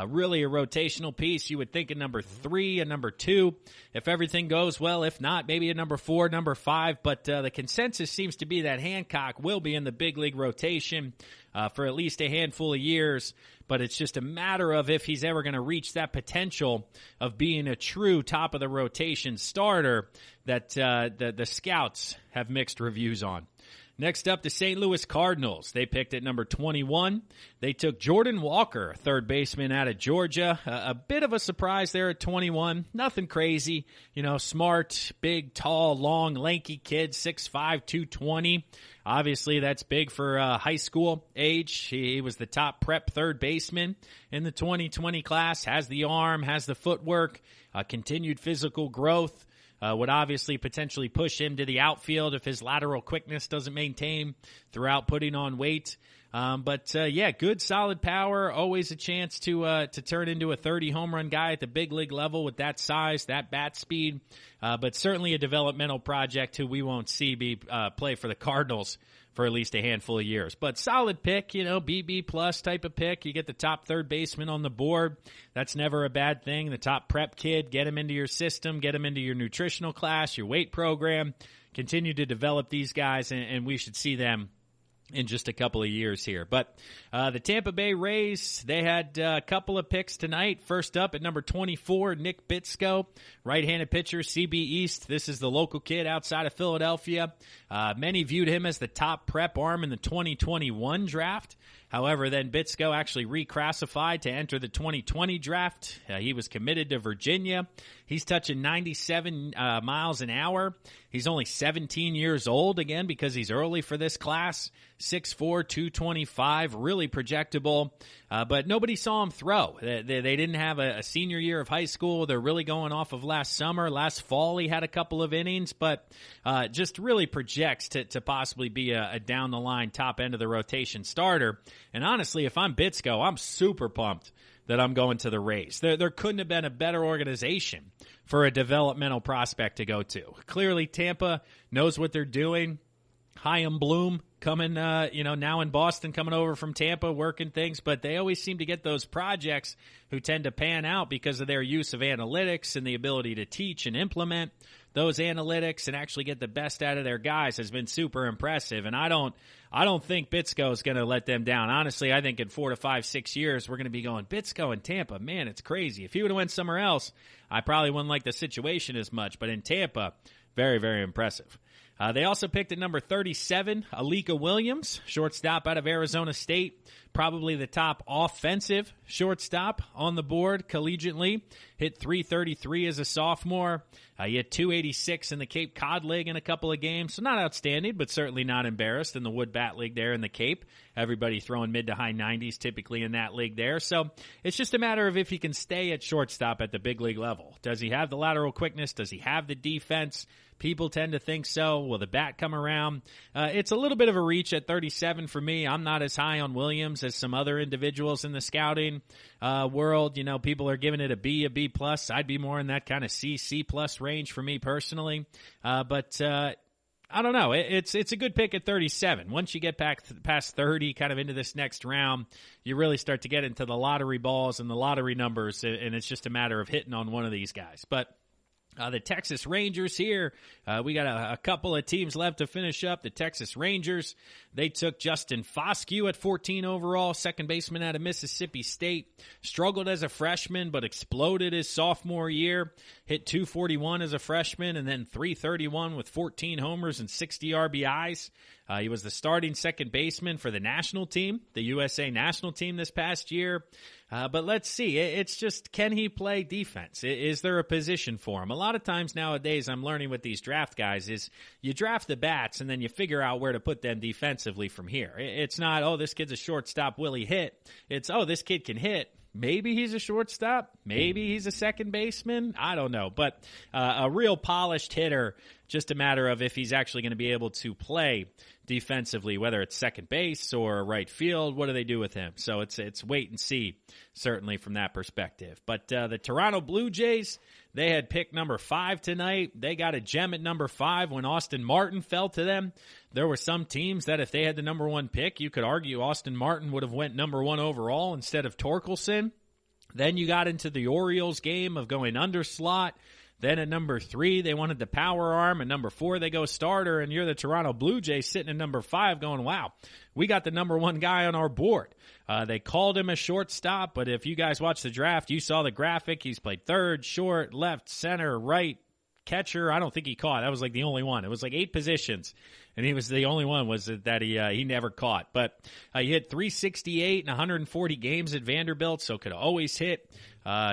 really a rotational piece. You would think a number 3, a number 2, if everything goes well. If not, maybe a number 4, number 5. But the consensus seems to be that Hancock will be in the big league rotation for at least a handful of years. But it's just a matter of if he's ever going to reach that potential of being a true top-of-the-rotation starter that the scouts have mixed reviews on. Next up, the St. Louis Cardinals. They picked at number 21. They took Jordan Walker, third baseman out of Georgia. A bit of a surprise there at 21. Nothing crazy. Smart, big, tall, long, lanky kid, 6'5", 220. Obviously, that's big for high school age. He was the top prep third baseman in the 2020 class. Has the arm, has the footwork, continued physical growth. Would obviously potentially push him to the outfield if his lateral quickness doesn't maintain throughout putting on weight. But good solid power. Always a chance to turn into a 30 home run guy at the big league level with that size, that bat speed. But certainly a developmental project who we won't see play for the Cardinals for at least a handful of years. But solid pick, BB plus type of pick. You get the top third baseman on the board. That's never a bad thing. The top prep kid, get him into your system, get him into your nutritional class, your weight program. Continue to develop these guys, and we should see them in just a couple of years here. But the Tampa Bay Rays, they had a couple of picks tonight. First up at number 24, Nick Bitsko, right-handed pitcher, CB East. This is the local kid outside of Philadelphia. Many viewed him as the top prep arm in the 2021 draft. However, then Bitsko actually reclassified to enter the 2020 draft. He was committed to Virginia. He's touching 97 miles an hour. He's only 17 years old, again, because he's early for this class. 6'4", 225, really projectable. But nobody saw him throw. They didn't have a senior year of high school. They're really going off of last summer. Last fall, he had a couple of innings, but just really projects to possibly be a down-the-line, top-end-of-the-rotation starter. And honestly, if I'm Bitsko, I'm super pumped that I'm going to the Rays. There couldn't have been a better organization for a developmental prospect to go to. Clearly, Tampa knows what they're doing. Chaim Bloom coming, now in Boston, coming over from Tampa, working things, but they always seem to get those projects who tend to pan out because of their use of analytics and the ability to teach and implement those analytics and actually get the best out of their guys has been super impressive. And I don't think Bitsko is going to let them down. Honestly, I think in 4 to 5, 6 years, we're going to be going, Bitsko in Tampa, man, it's crazy. If he would have went somewhere else, I probably wouldn't like the situation as much. But in Tampa, very, very impressive. They also picked at number 37, Alika Williams, shortstop out of Arizona State. Probably the top offensive shortstop on the board collegiately. Hit .333 as a sophomore. He hit .286 in the Cape Cod League in a couple of games. So not outstanding, but certainly not embarrassed in the Wood Bat League there in the Cape. Everybody throwing mid to high 90s typically in that league there. So it's just a matter of if he can stay at shortstop at the big league level. Does he have the lateral quickness? Does he have the defense? People tend to think so. Will the bat come around? It's a little bit of a reach at 37 for me. I'm not as high on Williams as some other individuals in the scouting world. You know, people are giving it a B plus. I'd be more in that kind of C plus range for me personally. But I don't know. It's a good pick at 37. Once you get past 30, kind of into this next round, you really start to get into the lottery balls and the lottery numbers, and it's just a matter of hitting on one of these guys. But the Texas Rangers here, we got a couple of teams left to finish up. The Texas Rangers, they took Justin Foscue at 14 overall, second baseman out of Mississippi State. Struggled as a freshman, but exploded his sophomore year. Hit .241 as a freshman, and then .331 with 14 homers and 60 RBIs. He was the starting second baseman for the national team, the USA national team this past year. But let's see. It's just, can he play defense? Is there a position for him? A lot of times nowadays I'm learning with these draft guys is you draft the bats and then you figure out where to put them defensively from here. It's not, oh, this kid's a shortstop, will he hit? It's, oh, this kid can hit. Maybe he's a shortstop. Maybe he's a second baseman. I don't know. But a real polished hitter, just a matter of if he's actually going to be able to play defensively, whether it's second base or right field. What do they do with him? So it's wait and see, certainly from that perspective. But the Toronto Blue Jays, they had pick number 5 tonight. They got a gem at number 5 when Austin Martin fell to them. There were some teams that if they had the number 1 pick, you could argue Austin Martin would have went number 1 overall instead of Torkelson. Then you got into the Orioles game of going under slot. Then at number 3, they wanted the power arm. At number 4, they go starter. And you're the Toronto Blue Jays sitting at number 5 going, wow, we got the number 1 guy on our board. They called him a shortstop, but if you guys watched the draft, you saw the graphic. He's played third, short, left, center, right, catcher. I don't think he caught. That was like the only one. It was like 8 positions, and he was the only one was that he never caught. But he hit .368 in 140 games at Vanderbilt, so could always hit.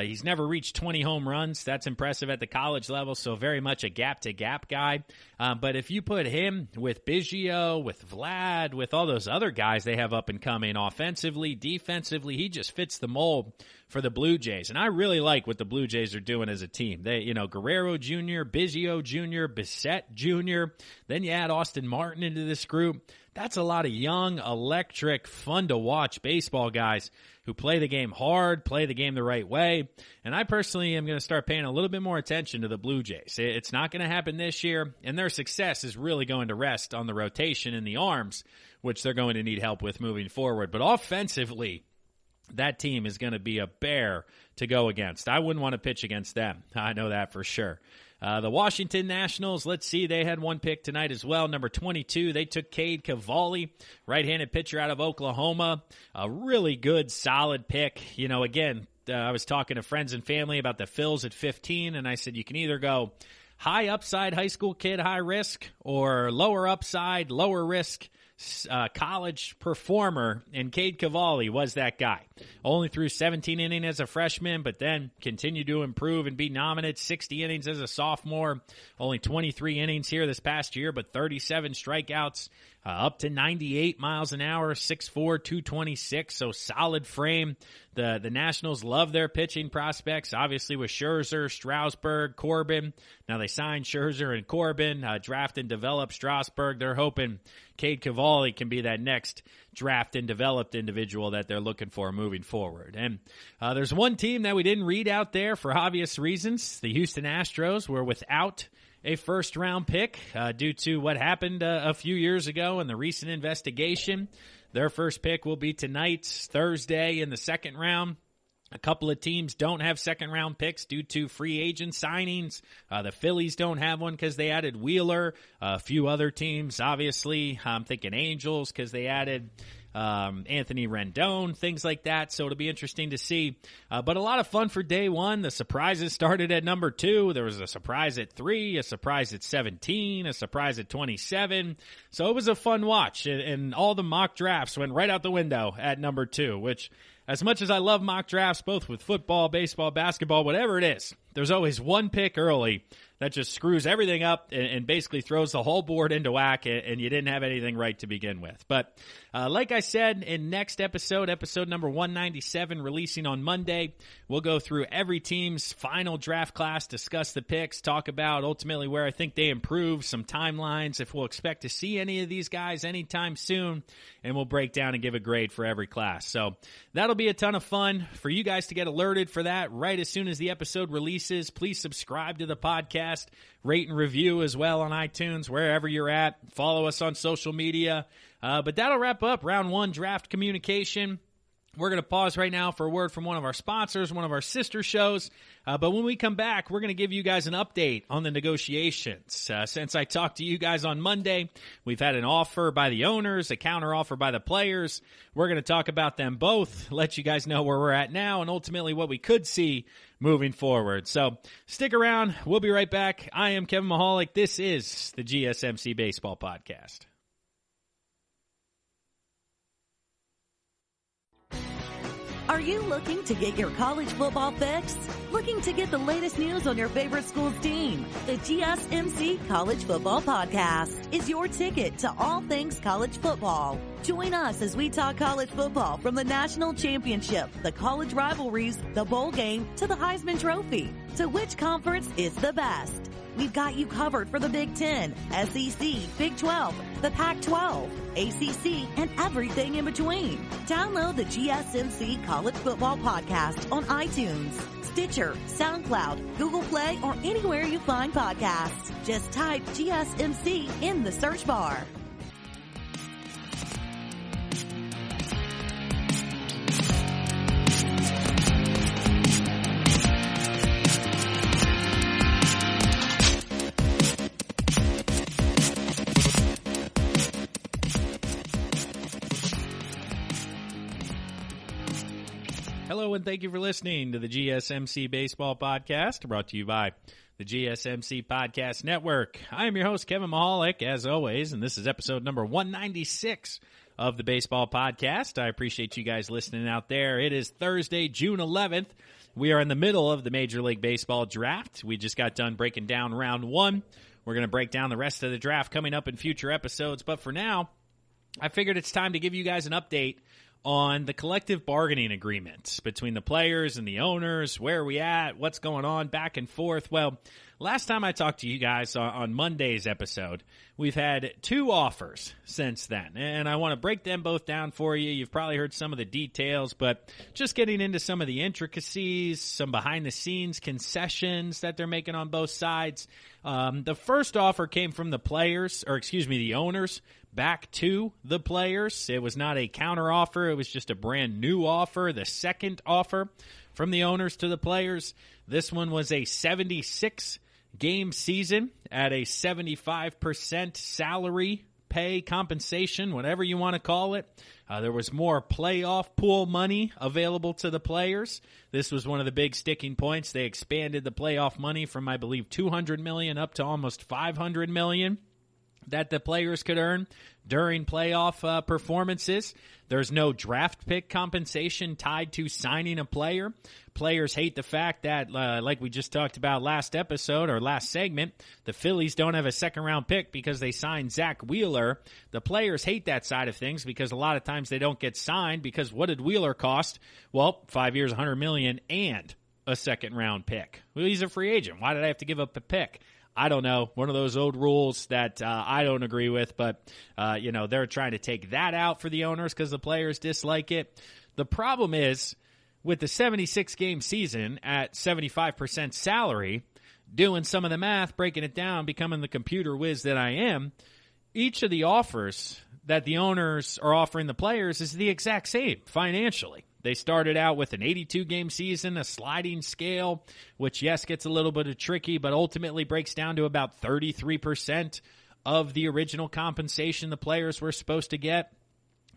He's never reached 20 home runs. That's impressive at the college level, so very much a gap-to-gap guy. But if you put him with Biggio, with Vlad, with all those other guys they have up and coming offensively, defensively, he just fits the mold for the Blue Jays. And I really like what the Blue Jays are doing as a team. They, Guerrero Jr., Biggio Jr., Bissett Jr., then you add Austin Martin into this group. That's a lot of young, electric, fun-to-watch baseball guys who play the game hard, play the game the right way. And I personally am going to start paying a little bit more attention to the Blue Jays. It's not going to happen this year, and their success is really going to rest on the rotation and the arms, which they're going to need help with moving forward. But offensively, that team is going to be a bear to go against. I wouldn't want to pitch against them. I know that for sure. The Washington Nationals, let's see, they had one pick tonight as well. Number 22, they took Cade Cavalli, right-handed pitcher out of Oklahoma. A really good, solid pick. Again, I was talking to friends and family about the Phils at 15, and I said you can either go high upside high school kid, high risk, or lower upside, lower risk college performer, and Cade Cavalli was that guy. Only threw 17 innings as a freshman, but then continued to improve and be nominated 60 innings as a sophomore. Only 23 innings here this past year, but 37 strikeouts, up to 98 miles an hour, 6'4", 226, so solid frame. The Nationals love their pitching prospects, obviously with Scherzer, Strasburg, Corbin. Now they signed Scherzer and Corbin, draft and develop Strasburg. They're hoping Cade Cavalli can be that next draft and developed individual that they're looking for moving forward. And there's one team that we didn't read out there for obvious reasons. The Houston Astros were without a first-round pick due to what happened a few years ago in the recent investigation. Their first pick will be tonight, Thursday, in the second round. A couple of teams don't have second-round picks due to free agent signings. The Phillies don't have one because they added Wheeler. A few other teams, obviously. I'm thinking Angels because they added Anthony Rendon, things like that. So it'll be interesting to see. But a lot of fun for day one. The surprises started at number 2. There was a surprise at 3, a surprise at 17, a surprise at 27. So it was a fun watch. And all the mock drafts went right out the window at number 2, which, as much as I love mock drafts, both with football, baseball, basketball, whatever it is, there's always one pick early that just screws everything up and basically throws the whole board into whack, and you didn't have anything right to begin with. But like I said, in next episode number 197, releasing on Monday, we'll go through every team's final draft class, discuss the picks, talk about ultimately where I think they improve, some timelines, if we'll expect to see any of these guys anytime soon, and we'll break down and give a grade for every class. So that'll be a ton of fun for you guys to get alerted for that right as soon as the episode releases. Please subscribe to the podcast. Rate and review as well on iTunes, wherever you're at. Follow us on social media. But that'll wrap up round 1 draft communication. We're going to pause right now for a word from one of our sponsors, one of our sister shows. But when we come back, we're going to give you guys an update on the negotiations. Since I talked to you guys on Monday, we've had an offer by the owners, a counter offer by the players. We're going to talk about them both, let you guys know where we're at now, and ultimately what we could see moving forward. So stick around. We'll be right back. I am Kevin Mahalik. This is the GSMC Baseball Podcast. Are you looking to get your college football fix? Looking to get the latest news on your favorite school's team? The GSMC College Football Podcast is your ticket to all things college football. Join us as we talk college football from the national championship, the college rivalries, the bowl game, to the Heisman Trophy. To which conference is the best? We've got you covered for the Big Ten, SEC, Big 12, the Pac-12, ACC, and everything in between. Download the GSMC College Football Podcast on iTunes, Stitcher, SoundCloud, Google Play, or anywhere you find podcasts. Just type GSMC in the search bar. Hello, and thank you for listening to the GSMC Baseball Podcast, brought to you by the GSMC Podcast Network. I am your host, Kevin Mahalik, as always, and this is episode number 196 of the Baseball Podcast. I appreciate you guys listening out there. It is Thursday, June 11th. We are in the middle of the Major League Baseball draft. We just got done breaking down round 1. We're going to break down the rest of the draft coming up in future episodes, but for now, I figured it's time to give you guys an update on the collective bargaining agreement between the players and the owners. Where are we at? What's going on? Back and forth. Well, last time I talked to you guys on Monday's episode, we've had 2 offers since then, and I want to break them both down for you. You've probably heard some of the details, but just getting into some of the intricacies, some behind-the-scenes concessions that they're making on both sides. The first offer came from the players, the owners, back to the players. It was not a counter offer. It was just a brand new offer. The second offer from the owners to the players, this one was a 76 game season at a 75% salary pay compensation, whatever you want to call it. There was more playoff pool money available to the players. This was one of the big sticking points. They expanded the playoff money from, I believe, $200 million up to almost $500 million that the players could earn during playoff performances. There's no draft pick compensation tied to signing a player. Players hate the fact that, like we just talked about last episode or last segment, the Phillies don't have a second-round pick because they signed Zach Wheeler. The players hate that side of things because a lot of times they don't get signed because what did Wheeler cost? Well, 5 years, $100 million, and a second-round pick. Well, he's a free agent. Why did I have to give up a pick? I don't know. One of those old rules that I don't agree with, but, they're trying to take that out for the owners because the players dislike it. The problem is, with the 76-game season at 75% salary, doing some of the math, breaking it down, becoming the computer whiz that I am, each of the offers that the owners are offering the players is the exact same financially. They started out with an 82-game season, a sliding scale, which, yes, gets a little bit tricky, but ultimately breaks down to about 33% of the original compensation the players were supposed to get.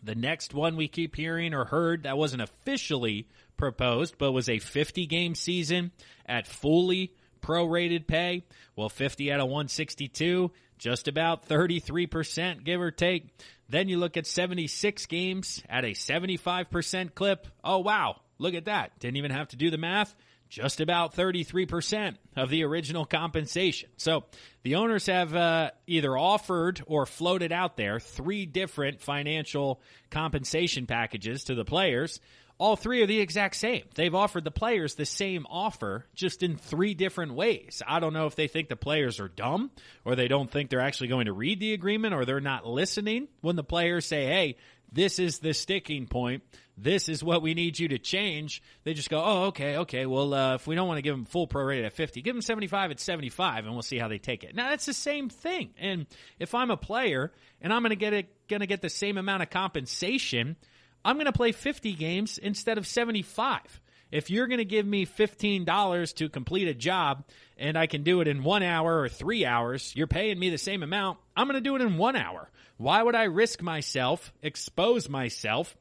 The next one we keep hearing or heard that wasn't officially proposed, but was a 50-game season at fully prorated pay. Well, 50 out of 162, just about 33%, give or take. Then you look at 76 games at a 75% clip. Oh, wow, look at that. Didn't even have to do the math. Just about 33% of the original compensation. So the owners have either offered or floated out there 3 different financial compensation packages to the players. All 3 are the exact same. They've offered the players the same offer, just in 3 different ways. I don't know if they think the players are dumb, or they don't think they're actually going to read the agreement, or they're not listening when the players say, hey, this is the sticking point. This is what we need you to change. They just go, oh, okay. Well, if we don't want to give them full prorated at 50, give them 75 at 75, and we'll see how they take it. Now, that's the same thing. And if I'm a player and I'm going to get the same amount of compensation, I'm going to play 50 games instead of 75. If you're going to give me $15 to complete a job and I can do it in 1 hour or 3 hours, you're paying me the same amount, I'm going to do it in 1 hour. Why would I risk myself, expose myself,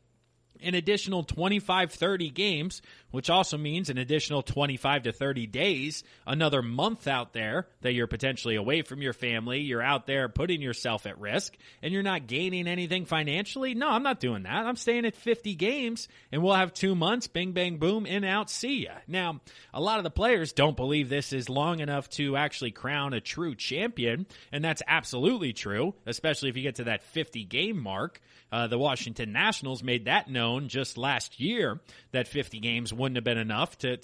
an additional 25, 30 games, which also means an additional 25 to 30 days, another month out there that you're potentially away from your family, you're out there putting yourself at risk, and you're not gaining anything financially? No, I'm not doing that. I'm staying at 50 games, and we'll have 2 months, bing, bang, boom, in, out, see ya. Now, a lot of the players don't believe this is long enough to actually crown a true champion, and that's absolutely true, especially if you get to that 50-game mark. The Washington Nationals made that known just last year that 50 games wouldn't have been enough to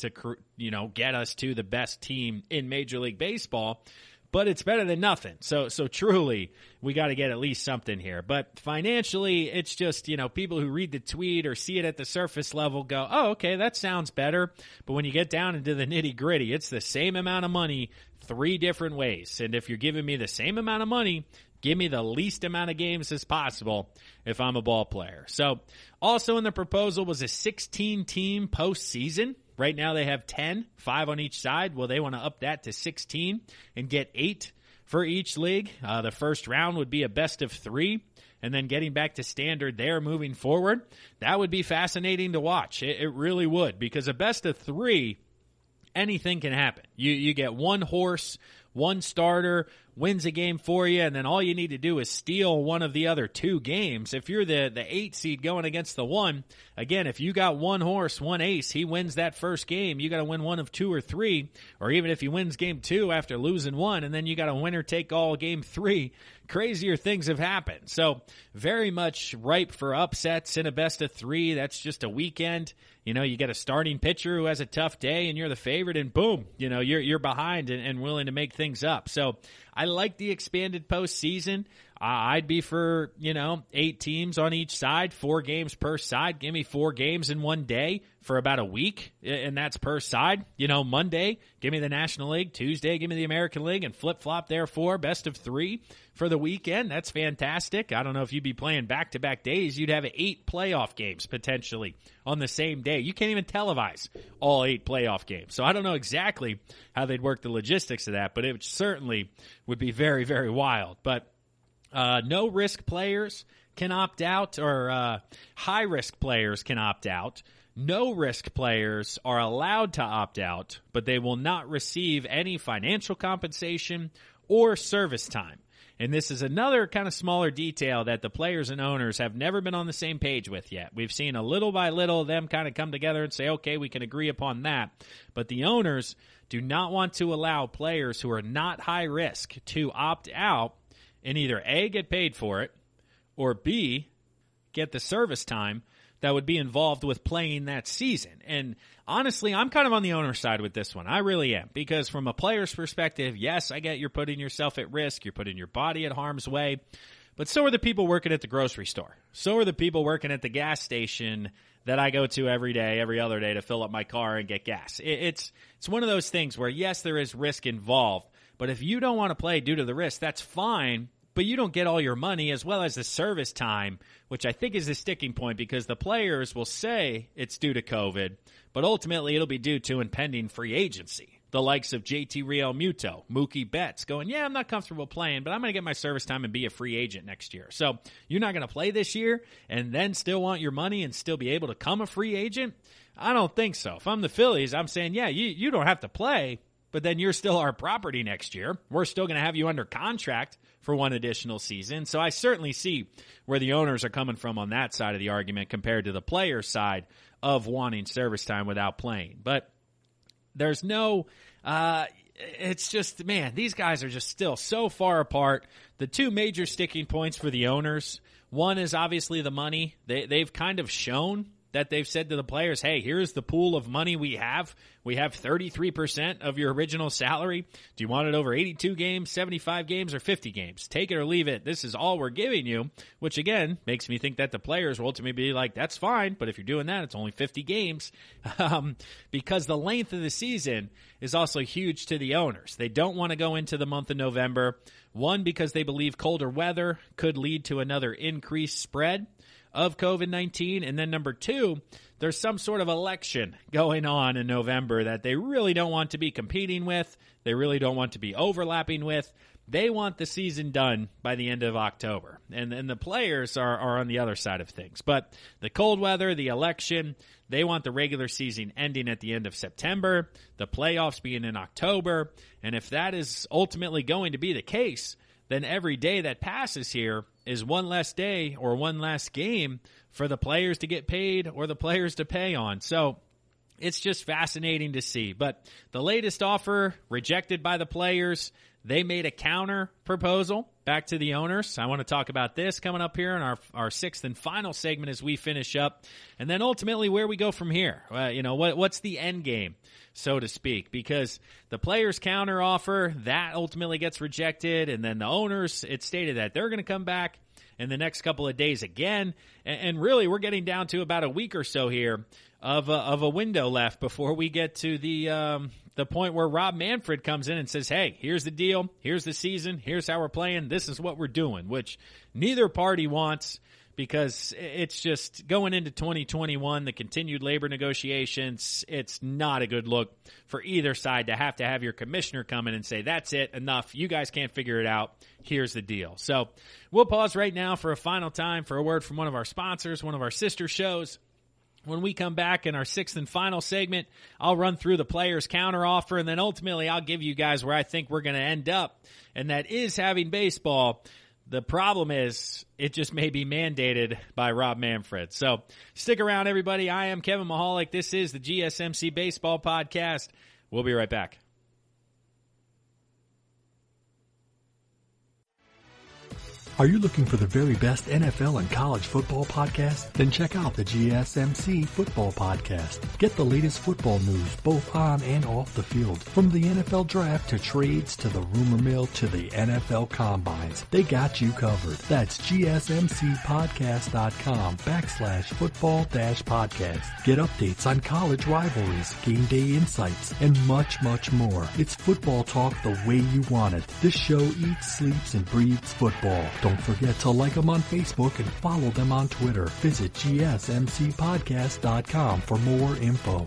get us to the best team in Major League Baseball. But it's better than nothing. So truly, we got to get at least something here. But financially, it's just, people who read the tweet or see it at the surface level go, oh, okay, that sounds better. But when you get down into the nitty-gritty, it's the same amount of money 3 different ways. And if you're giving me the same amount of money, give me the least amount of games as possible if I'm a ball player. So also in the proposal was a 16-team postseason. Right now they have 10, 5 on each side. Well, they want to up that to 16 and get 8 for each league. The first round would be a best of 3, and then getting back to standard there moving forward. That would be fascinating to watch. It really would, because a best of 3, anything can happen. You get one horse, one starter, wins a game for you, and then all you need to do is steal one of the other 2 games. If you're the 8 seed going against the 1, again, if you got one horse, one ace, he wins that first game, you got to win one of 2 or 3, or even if he wins game 2 after losing 1, and then you got a winner-take-all game 3, crazier things have happened. So very much ripe for upsets in a best of 3. That's just a weekend. You get a starting pitcher who has a tough day, and you're the favorite, and boom, you're behind and willing to make things up. So I like the expanded postseason. I'd be for, 8 teams on each side, 4 games per side. Give me 4 games in one day for about a week, and that's per side. Monday, give me the National League. Tuesday, give me the American League, and flip-flop, therefore, best of 3 for the weekend. That's fantastic. I don't know if you'd be playing back-to-back days. You'd have 8 playoff games, potentially, on the same day. You can't even televise all 8 playoff games. So I don't know exactly how they'd work the logistics of that, but it certainly would be very, very wild. But no-risk players can opt out, or high-risk players can opt out. No-risk players are allowed to opt out, but they will not receive any financial compensation or service time. And this is another kind of smaller detail that the players and owners have never been on the same page with yet. We've seen a little by little them kind of come together and say, okay, we can agree upon that. But the owners do not want to allow players who are not high risk to opt out and either A, get paid for it, or B, get the service time that would be involved with playing that season. And honestly, I'm kind of on the owner's side with this one. I really am. Because from a player's perspective, yes, I get you're putting yourself at risk. You're putting your body at harm's way. But so are the people working at the grocery store. So are the people working at the gas station that I go to every day, every other day to fill up my car and get gas. It's one of those things where, yes, there is risk involved. But if you don't want to play due to the risk, that's fine. But you don't get all your money as well as the service time, which I think is the sticking point, because the players will say it's due to COVID, but ultimately it'll be due to impending free agency. The likes of JT Realmuto, Mookie Betts going, yeah, I'm not comfortable playing, but I'm going to get my service time and be a free agent next year. So you're not going to play this year and then still want your money and still be able to become a free agent? I don't think so. If I'm the Phillies, I'm saying, yeah, you don't have to play, but then you're still our property next year. We're still going to have you under contract for one additional season. So I certainly see where the owners are coming from on that side of the argument compared to the player side of wanting service time without playing. But there's no, it's just, man, these guys are just still so far apart. The two major sticking points for the owners, one is obviously the money. They've kind of shown that they've said to the players, hey, here's the pool of money we have. We have 33% of your original salary. Do you want it over 82 games, 75 games, or 50 games? Take it or leave it. This is all we're giving you, which, again, makes me think that the players will ultimately be like, that's fine, but if you're doing that, it's only 50 games. Because the length of the season is also huge to the owners. They don't want to go into the month of November, one, because they believe colder weather could lead to another increased spread of COVID-19, and then number 2, there's some sort of election going on in November that they really don't want to be competing with. They really don't want to be overlapping with. They want the season done by the end of October, and the players are on the other side of things. But the cold weather, the election, they want the regular season ending at the end of September, the playoffs being in October, and if that is ultimately going to be the case, then every day that passes here is one less day or one less game for the players to get paid or the players to pay on. So it's just fascinating to see. But the latest offer rejected by the players. They made a counter proposal back to the owners. I want to talk about this coming up here in our sixth and final segment as we finish up. And then ultimately where we go from here. What's the end game, so to speak? Because the players' counter offer, that ultimately gets rejected. And then the owners, it's stated that they're going to come back in the next couple of days again. And really, we're getting down to about a week or so here of a window left before we get to the point where Rob Manfred comes in and says, hey, here's the deal, here's the season, here's how we're playing, this is what we're doing, which neither party wants, because it's just going into 2021, the continued labor negotiations, it's not a good look for either side to have your commissioner come in and say, that's it, enough, you guys can't figure it out, here's the deal. So we'll pause right now for a final time for a word from one of our sponsors, one of our sister shows. When we come back in our sixth and final segment, I'll run through the players' counteroffer, and then ultimately I'll give you guys where I think we're going to end up, and that is having baseball. The problem is it just may be mandated by Rob Manfred. So stick around, everybody. I am Kevin Mahalik. This is the GSMC Baseball Podcast. We'll be right back. Are you looking for the very best NFL and college football podcast? Then check out the GSMC Football Podcast. Get the latest football news both on and off the field. From the NFL Draft to trades to the rumor mill to the NFL Combines, they got you covered. That's GSMCpodcast.com/football-podcast. Get updates on college rivalries, game day insights, and much, much more. It's football talk the way you want it. This show eats, sleeps, and breathes football. Don't forget to like them on Facebook and follow them on Twitter. Visit GSMCpodcast.com for more info.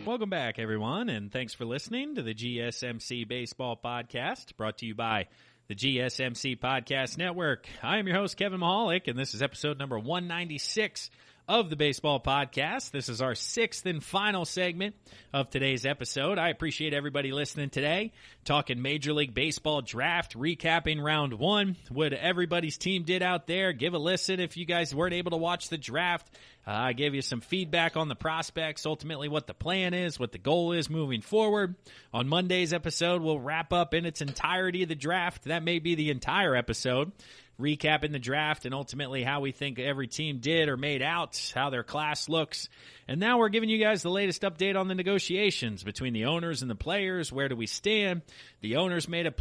Welcome back, everyone, and thanks for listening to the GSMC Baseball Podcast, brought to you by the GSMC Podcast Network. I am your host, Kevin Mahalik, and this is episode number 196 of the Baseball Podcast. This is our sixth and final segment of today's episode. I appreciate everybody listening today, talking Major League Baseball draft, recapping round one, what everybody's team did out there. Give a listen if you guys weren't able to watch the draft. I gave you some feedback on the prospects, ultimately what the plan is, what the goal is moving forward. On Monday's episode, we'll wrap up in its entirety of the draft. That may be the entire episode, recapping the draft and ultimately how we think every team did or made out, how their class looks. And now we're giving you guys the latest update on the negotiations between the owners and the players. Where do we stand? The owners made a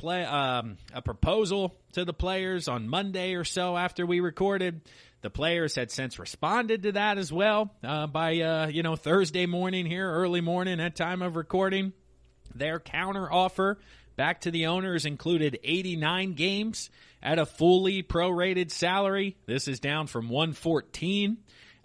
proposal to the players on Monday or so after we recorded. The players had since responded to that as well by Thursday morning here, early morning at time of recording. Their counter offer back to the owners included 89 games at a fully prorated salary. This is down from 114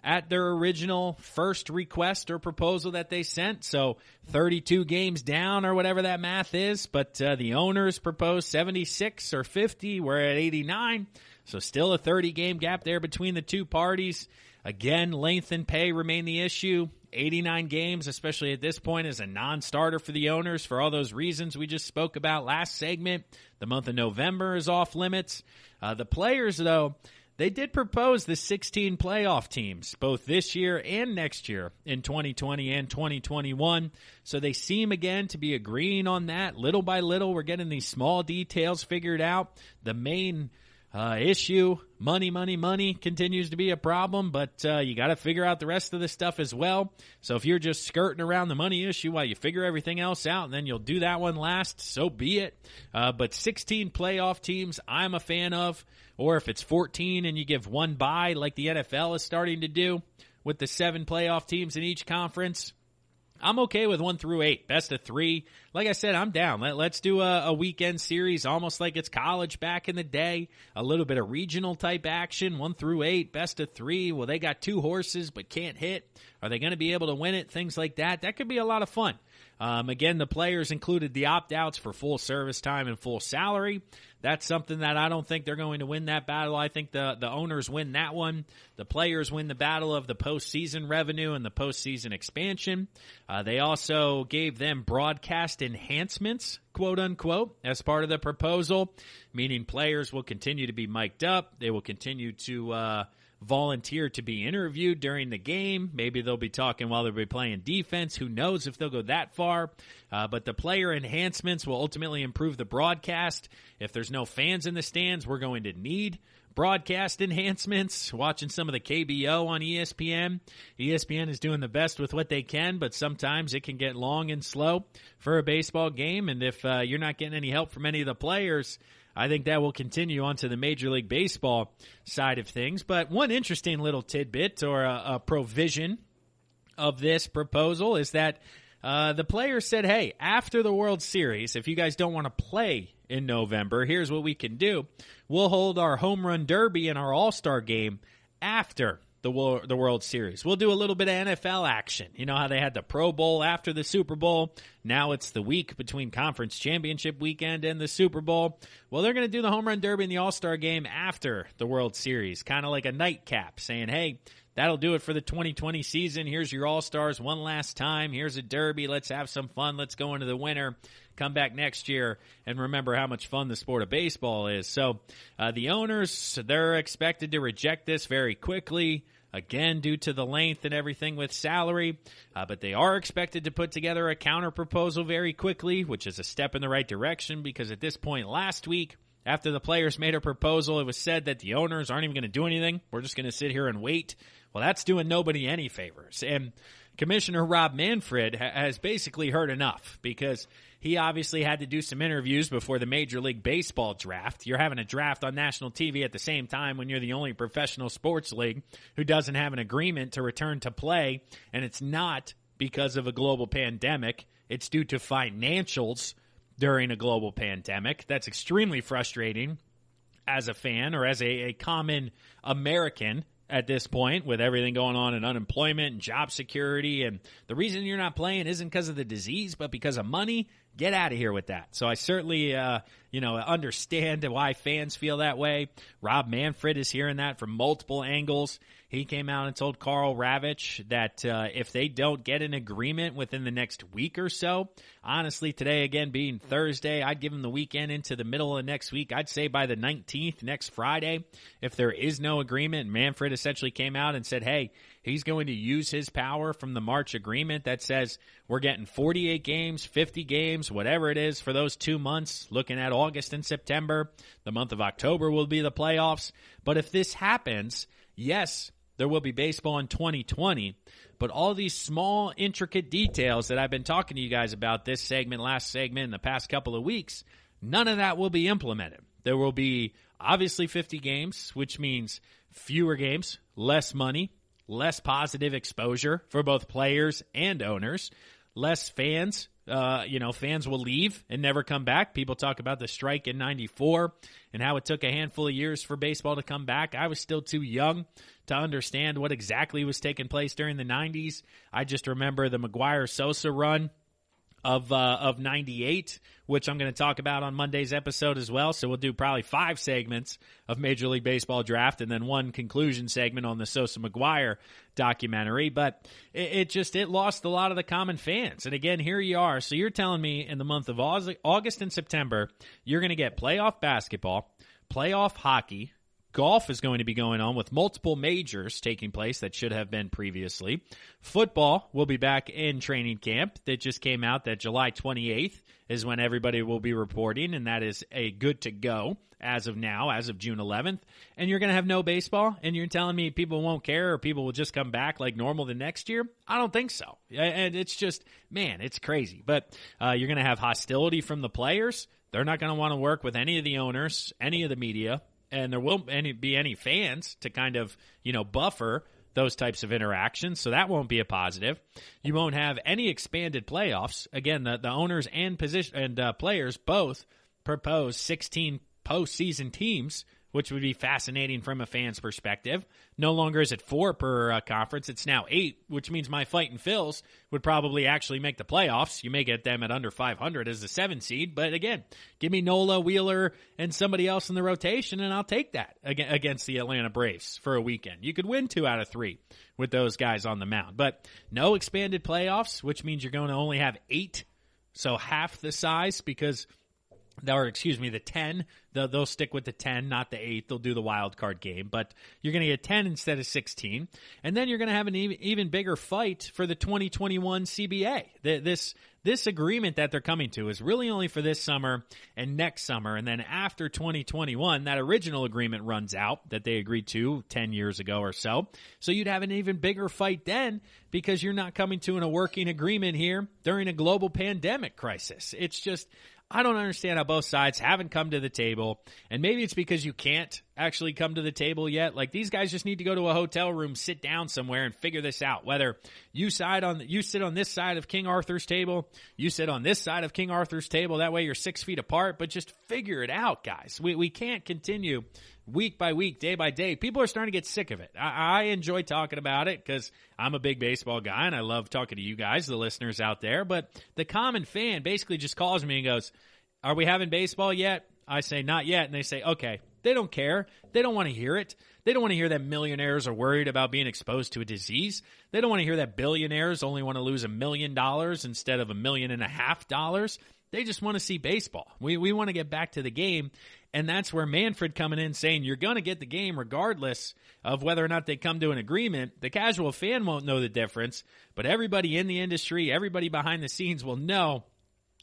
at their original first request or proposal that they sent. So 32 games down or whatever that math is. But the owners proposed 76 or 50. We're at 89. So still a 30-game gap there between the two parties. Again, length and pay remain the issue. 89 games, especially at this point, is a non-starter for the owners for all those reasons we just spoke about last segment. The month of November is off limits. The players, though, they did propose the 16 playoff teams, both this year and next year in 2020 and 2021. So they seem, again, to be agreeing on that. Little by little, we're getting these small details figured out. The main issue, money continues to be a problem, but you got to figure out the rest of the stuff as well. So if you're just skirting around the money issue while you figure everything else out, and then you'll do that one last, so be it. But 16 playoff teams, I'm a fan of. Or if it's 14 and you give one bye like the NFL is starting to do with the 7 playoff teams in each conference, I'm okay with 1 through 8, best of 3. Like I said, I'm down. Let's do a weekend series, almost like it's college back in the day. A little bit of regional type action, 1 through 8, best of 3. Well, they got 2 horses but can't hit. Are they going to be able to win it? Things like that. That could be a lot of fun. Again, the players included the opt-outs for full service time and full salary. That's something that I don't think they're going to win that battle. I think the owners win that one. The players win the battle of the postseason revenue and the postseason expansion. They also gave them broadcast enhancements, quote unquote, as part of the proposal, meaning players will continue to be mic'd up. They will continue to volunteer to be interviewed during the game. Maybe they'll be talking while they'll be playing defense. Who knows if they'll go that far. But the player enhancements will ultimately improve the broadcast. If there's no fans in the stands, we're going to need broadcast enhancements. Watching some of the KBO on ESPN. ESPN is doing the best with what they can, but sometimes it can get long and slow for a baseball game. And if you're not getting any help from any of the players, I think that will continue onto the Major League Baseball side of things. But one interesting little tidbit or a provision of this proposal is that the players said, hey, after the World Series, if you guys don't want to play in November, here's what we can do. We'll hold our Home Run Derby and our All-Star Game after the World Series. We'll do a little bit of NFL action. You know how they had the Pro Bowl after the Super Bowl? Now it's the week between Conference Championship weekend and the Super Bowl. Well, they're going to do the Home Run Derby and the All-Star Game after the World Series, kind of like a nightcap, saying, hey, that'll do it for the 2020 season. Here's your All-Stars one last time. Here's a derby. Let's have some fun. Let's go into the winter. Come back next year and remember how much fun the sport of baseball is. So the owners, they're expected to reject this very quickly, again, due to the length and everything with salary. But they are expected to put together a counter-proposal very quickly, which is a step in the right direction because at this point last week, after the players made a proposal, it was said that the owners aren't even going to do anything. We're just going to sit here and wait. Well, that's doing nobody any favors. And Commissioner Rob Manfred has basically heard enough because he obviously had to do some interviews before the Major League Baseball draft. You're having a draft on national TV at the same time when you're the only professional sports league who doesn't have an agreement to return to play, and it's not because of a global pandemic. It's due to financials during a global pandemic. That's extremely frustrating as a fan or as a common American at this point with everything going on in unemployment and job security. And the reason you're not playing isn't because of the disease, but because of money. Get out of here with that. So I certainly, understand why fans feel that way. Rob Manfred is hearing that from multiple angles. He came out and told Carl Ravitch that if they don't get an agreement within the next week or so, honestly, today again being Thursday, I'd give him the weekend into the middle of next week. I'd say by the 19th, next Friday, if there is no agreement. Manfred essentially came out and said, hey, he's going to use his power from the March agreement that says we're getting 48 games, 50 games, whatever it is for those 2 months, looking at August and September. The month of October will be the playoffs. But if this happens, yes, there will be baseball in 2020, but all these small, intricate details that I've been talking to you guys about this segment, last segment, in the past couple of weeks, none of that will be implemented. There will be obviously 50 games, which means fewer games, less money, less positive exposure for both players and owners, less fans. Fans will leave and never come back. People talk about the strike in 94 and how it took a handful of years for baseball to come back. I was still too young to understand what exactly was taking place during the 90s. I just remember the McGuire-Sosa run of 98, which I'm going to talk about on Monday's episode as well. So we'll do probably 5 segments of Major League Baseball draft and then one conclusion segment on the Sosa-McGuire documentary. But it lost a lot of the common fans. And again, here you are. So you're telling me in the month of August and September, you're going to get playoff basketball, playoff hockey, golf is going to be going on with multiple majors taking place that should have been previously. Football will be back in training camp. That just came out that July 28th is when everybody will be reporting, and that is a good to go as of now, as of June 11th. And you're going to have no baseball, and you're telling me people won't care or people will just come back like normal the next year? I don't think so. And it's just, man, it's crazy. But you're going to have hostility from the players. They're not going to want to work with any of the owners, any of the media, and there won't be any fans to kind of, buffer those types of interactions, so that won't be a positive. You won't have any expanded playoffs. Again, the owners and players both propose 16 postseason teams, which would be fascinating from a fan's perspective. No longer is it 4 per conference. It's now 8, which means my Fightin' Phils would probably actually make the playoffs. You may get them at under 500 as the 7 seed. But again, give me Nola, Wheeler, and somebody else in the rotation, and I'll take that against the Atlanta Braves for a weekend. You could win 2 out of 3 with those guys on the mound. But no expanded playoffs, which means you're going to only have 8, so half the size because – the 10. They'll stick with the 10, not the 8. They'll do the wild card game. But you're going to get 10 instead of 16. And then you're going to have an even bigger fight for the 2021 CBA. This agreement that they're coming to is really only for this summer and next summer. And then after 2021, that original agreement runs out that they agreed to 10 years ago or so. So you'd have an even bigger fight then because you're not coming to a working agreement here during a global pandemic crisis. It's just, I don't understand how both sides haven't come to the table, and maybe it's because you can't actually come to the table yet. Like, these guys just need to go to a hotel room, sit down somewhere, and figure this out. Whether you sit on this side of King Arthur's table, you sit on this side of King Arthur's table. That way you're 6 feet apart, but just figure it out, guys. We can't continue week by week, day by day. People are starting to get sick of it. I enjoy talking about it because I'm a big baseball guy, and I love talking to you guys, the listeners out there. But the common fan basically just calls me and goes, "Are we having baseball yet?" I say, "Not yet." And they say, "Okay, They don't care. They don't want to hear it. They don't want to hear that millionaires are worried about being exposed to a disease. They don't want to hear that billionaires only want to lose $1 million instead of $1.5 million. They just want to see baseball. We want to get back to the game, and that's where Manfred coming in saying you're going to get the game regardless of whether or not they come to an agreement. The casual fan won't know the difference, but everybody in the industry, everybody behind the scenes will know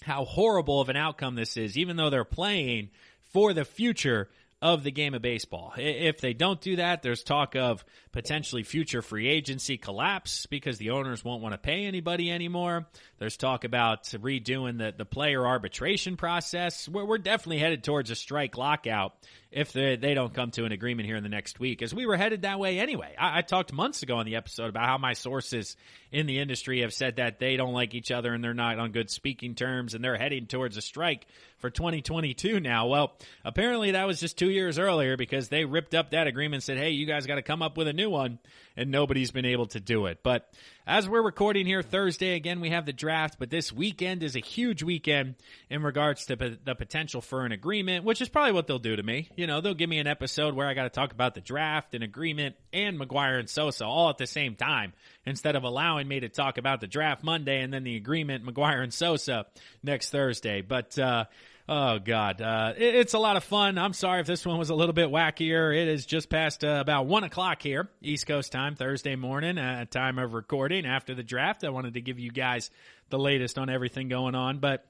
how horrible of an outcome this is, even though they're playing for the future of the game of baseball. If they don't do that, there's talk of potentially future free agency collapse because the owners won't want to pay anybody anymore. There's talk about redoing the player arbitration process. We're definitely headed towards a strike lockout if they don't come to an agreement here in the next week, as we were headed that way anyway. I talked months ago on the episode about how my sources in the industry have said that they don't like each other and they're not on good speaking terms and they're heading towards a strike for 2022 now. Well, apparently that was just 2 years earlier because they ripped up that agreement and said, hey, you guys got to come up with a new one, and nobody's been able to do it. But as we're recording here Thursday, again, we have the draft, but this weekend is a huge weekend in regards to the potential for an agreement, which is probably what they'll do to me. You know, they'll give me an episode where I got to talk about the draft, an agreement, and McGuire and Sosa all at the same time, instead of allowing me to talk about the draft Monday and then the agreement, McGuire and Sosa, next Thursday. But, oh, God. It's a lot of fun. I'm sorry if this one was a little bit wackier. It is just past about 1 o'clock here, East Coast time, Thursday morning, time of recording after the draft. I wanted to give you guys the latest on everything going on. But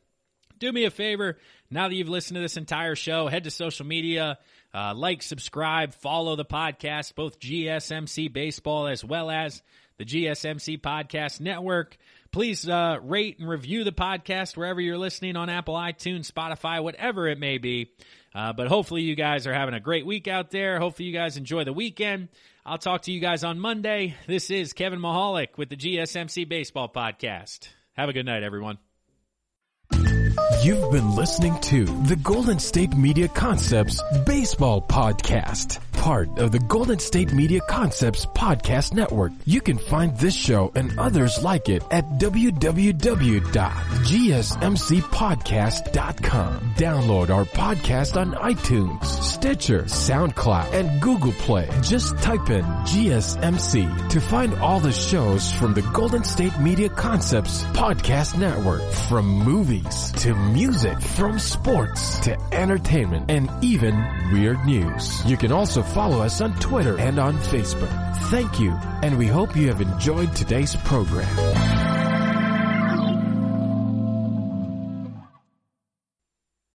do me a favor, now that you've listened to this entire show, head to social media, like, subscribe, follow the podcast, both GSMC Baseball as well as the GSMC Podcast Network. Please rate and review the podcast wherever you're listening, on Apple, iTunes, Spotify, whatever it may be. But hopefully you guys are having a great week out there. Hopefully you guys enjoy the weekend. I'll talk to you guys on Monday. This is Kevin Mahalik with the GSMC Baseball Podcast. Have a good night, everyone. You've been listening to the Golden State Media Concepts Baseball Podcast, part of the Golden State Media Concepts Podcast Network. You can find this show and others like it at www.gsmcpodcast.com. Download our podcast on iTunes, Stitcher, SoundCloud, and Google Play. Just type in GSMC to find all the shows from the Golden State Media Concepts Podcast Network, from movies to music, from sports to entertainment, and even weird news. You can also follow us on Twitter and on Facebook. Thank you, and we hope you have enjoyed today's program.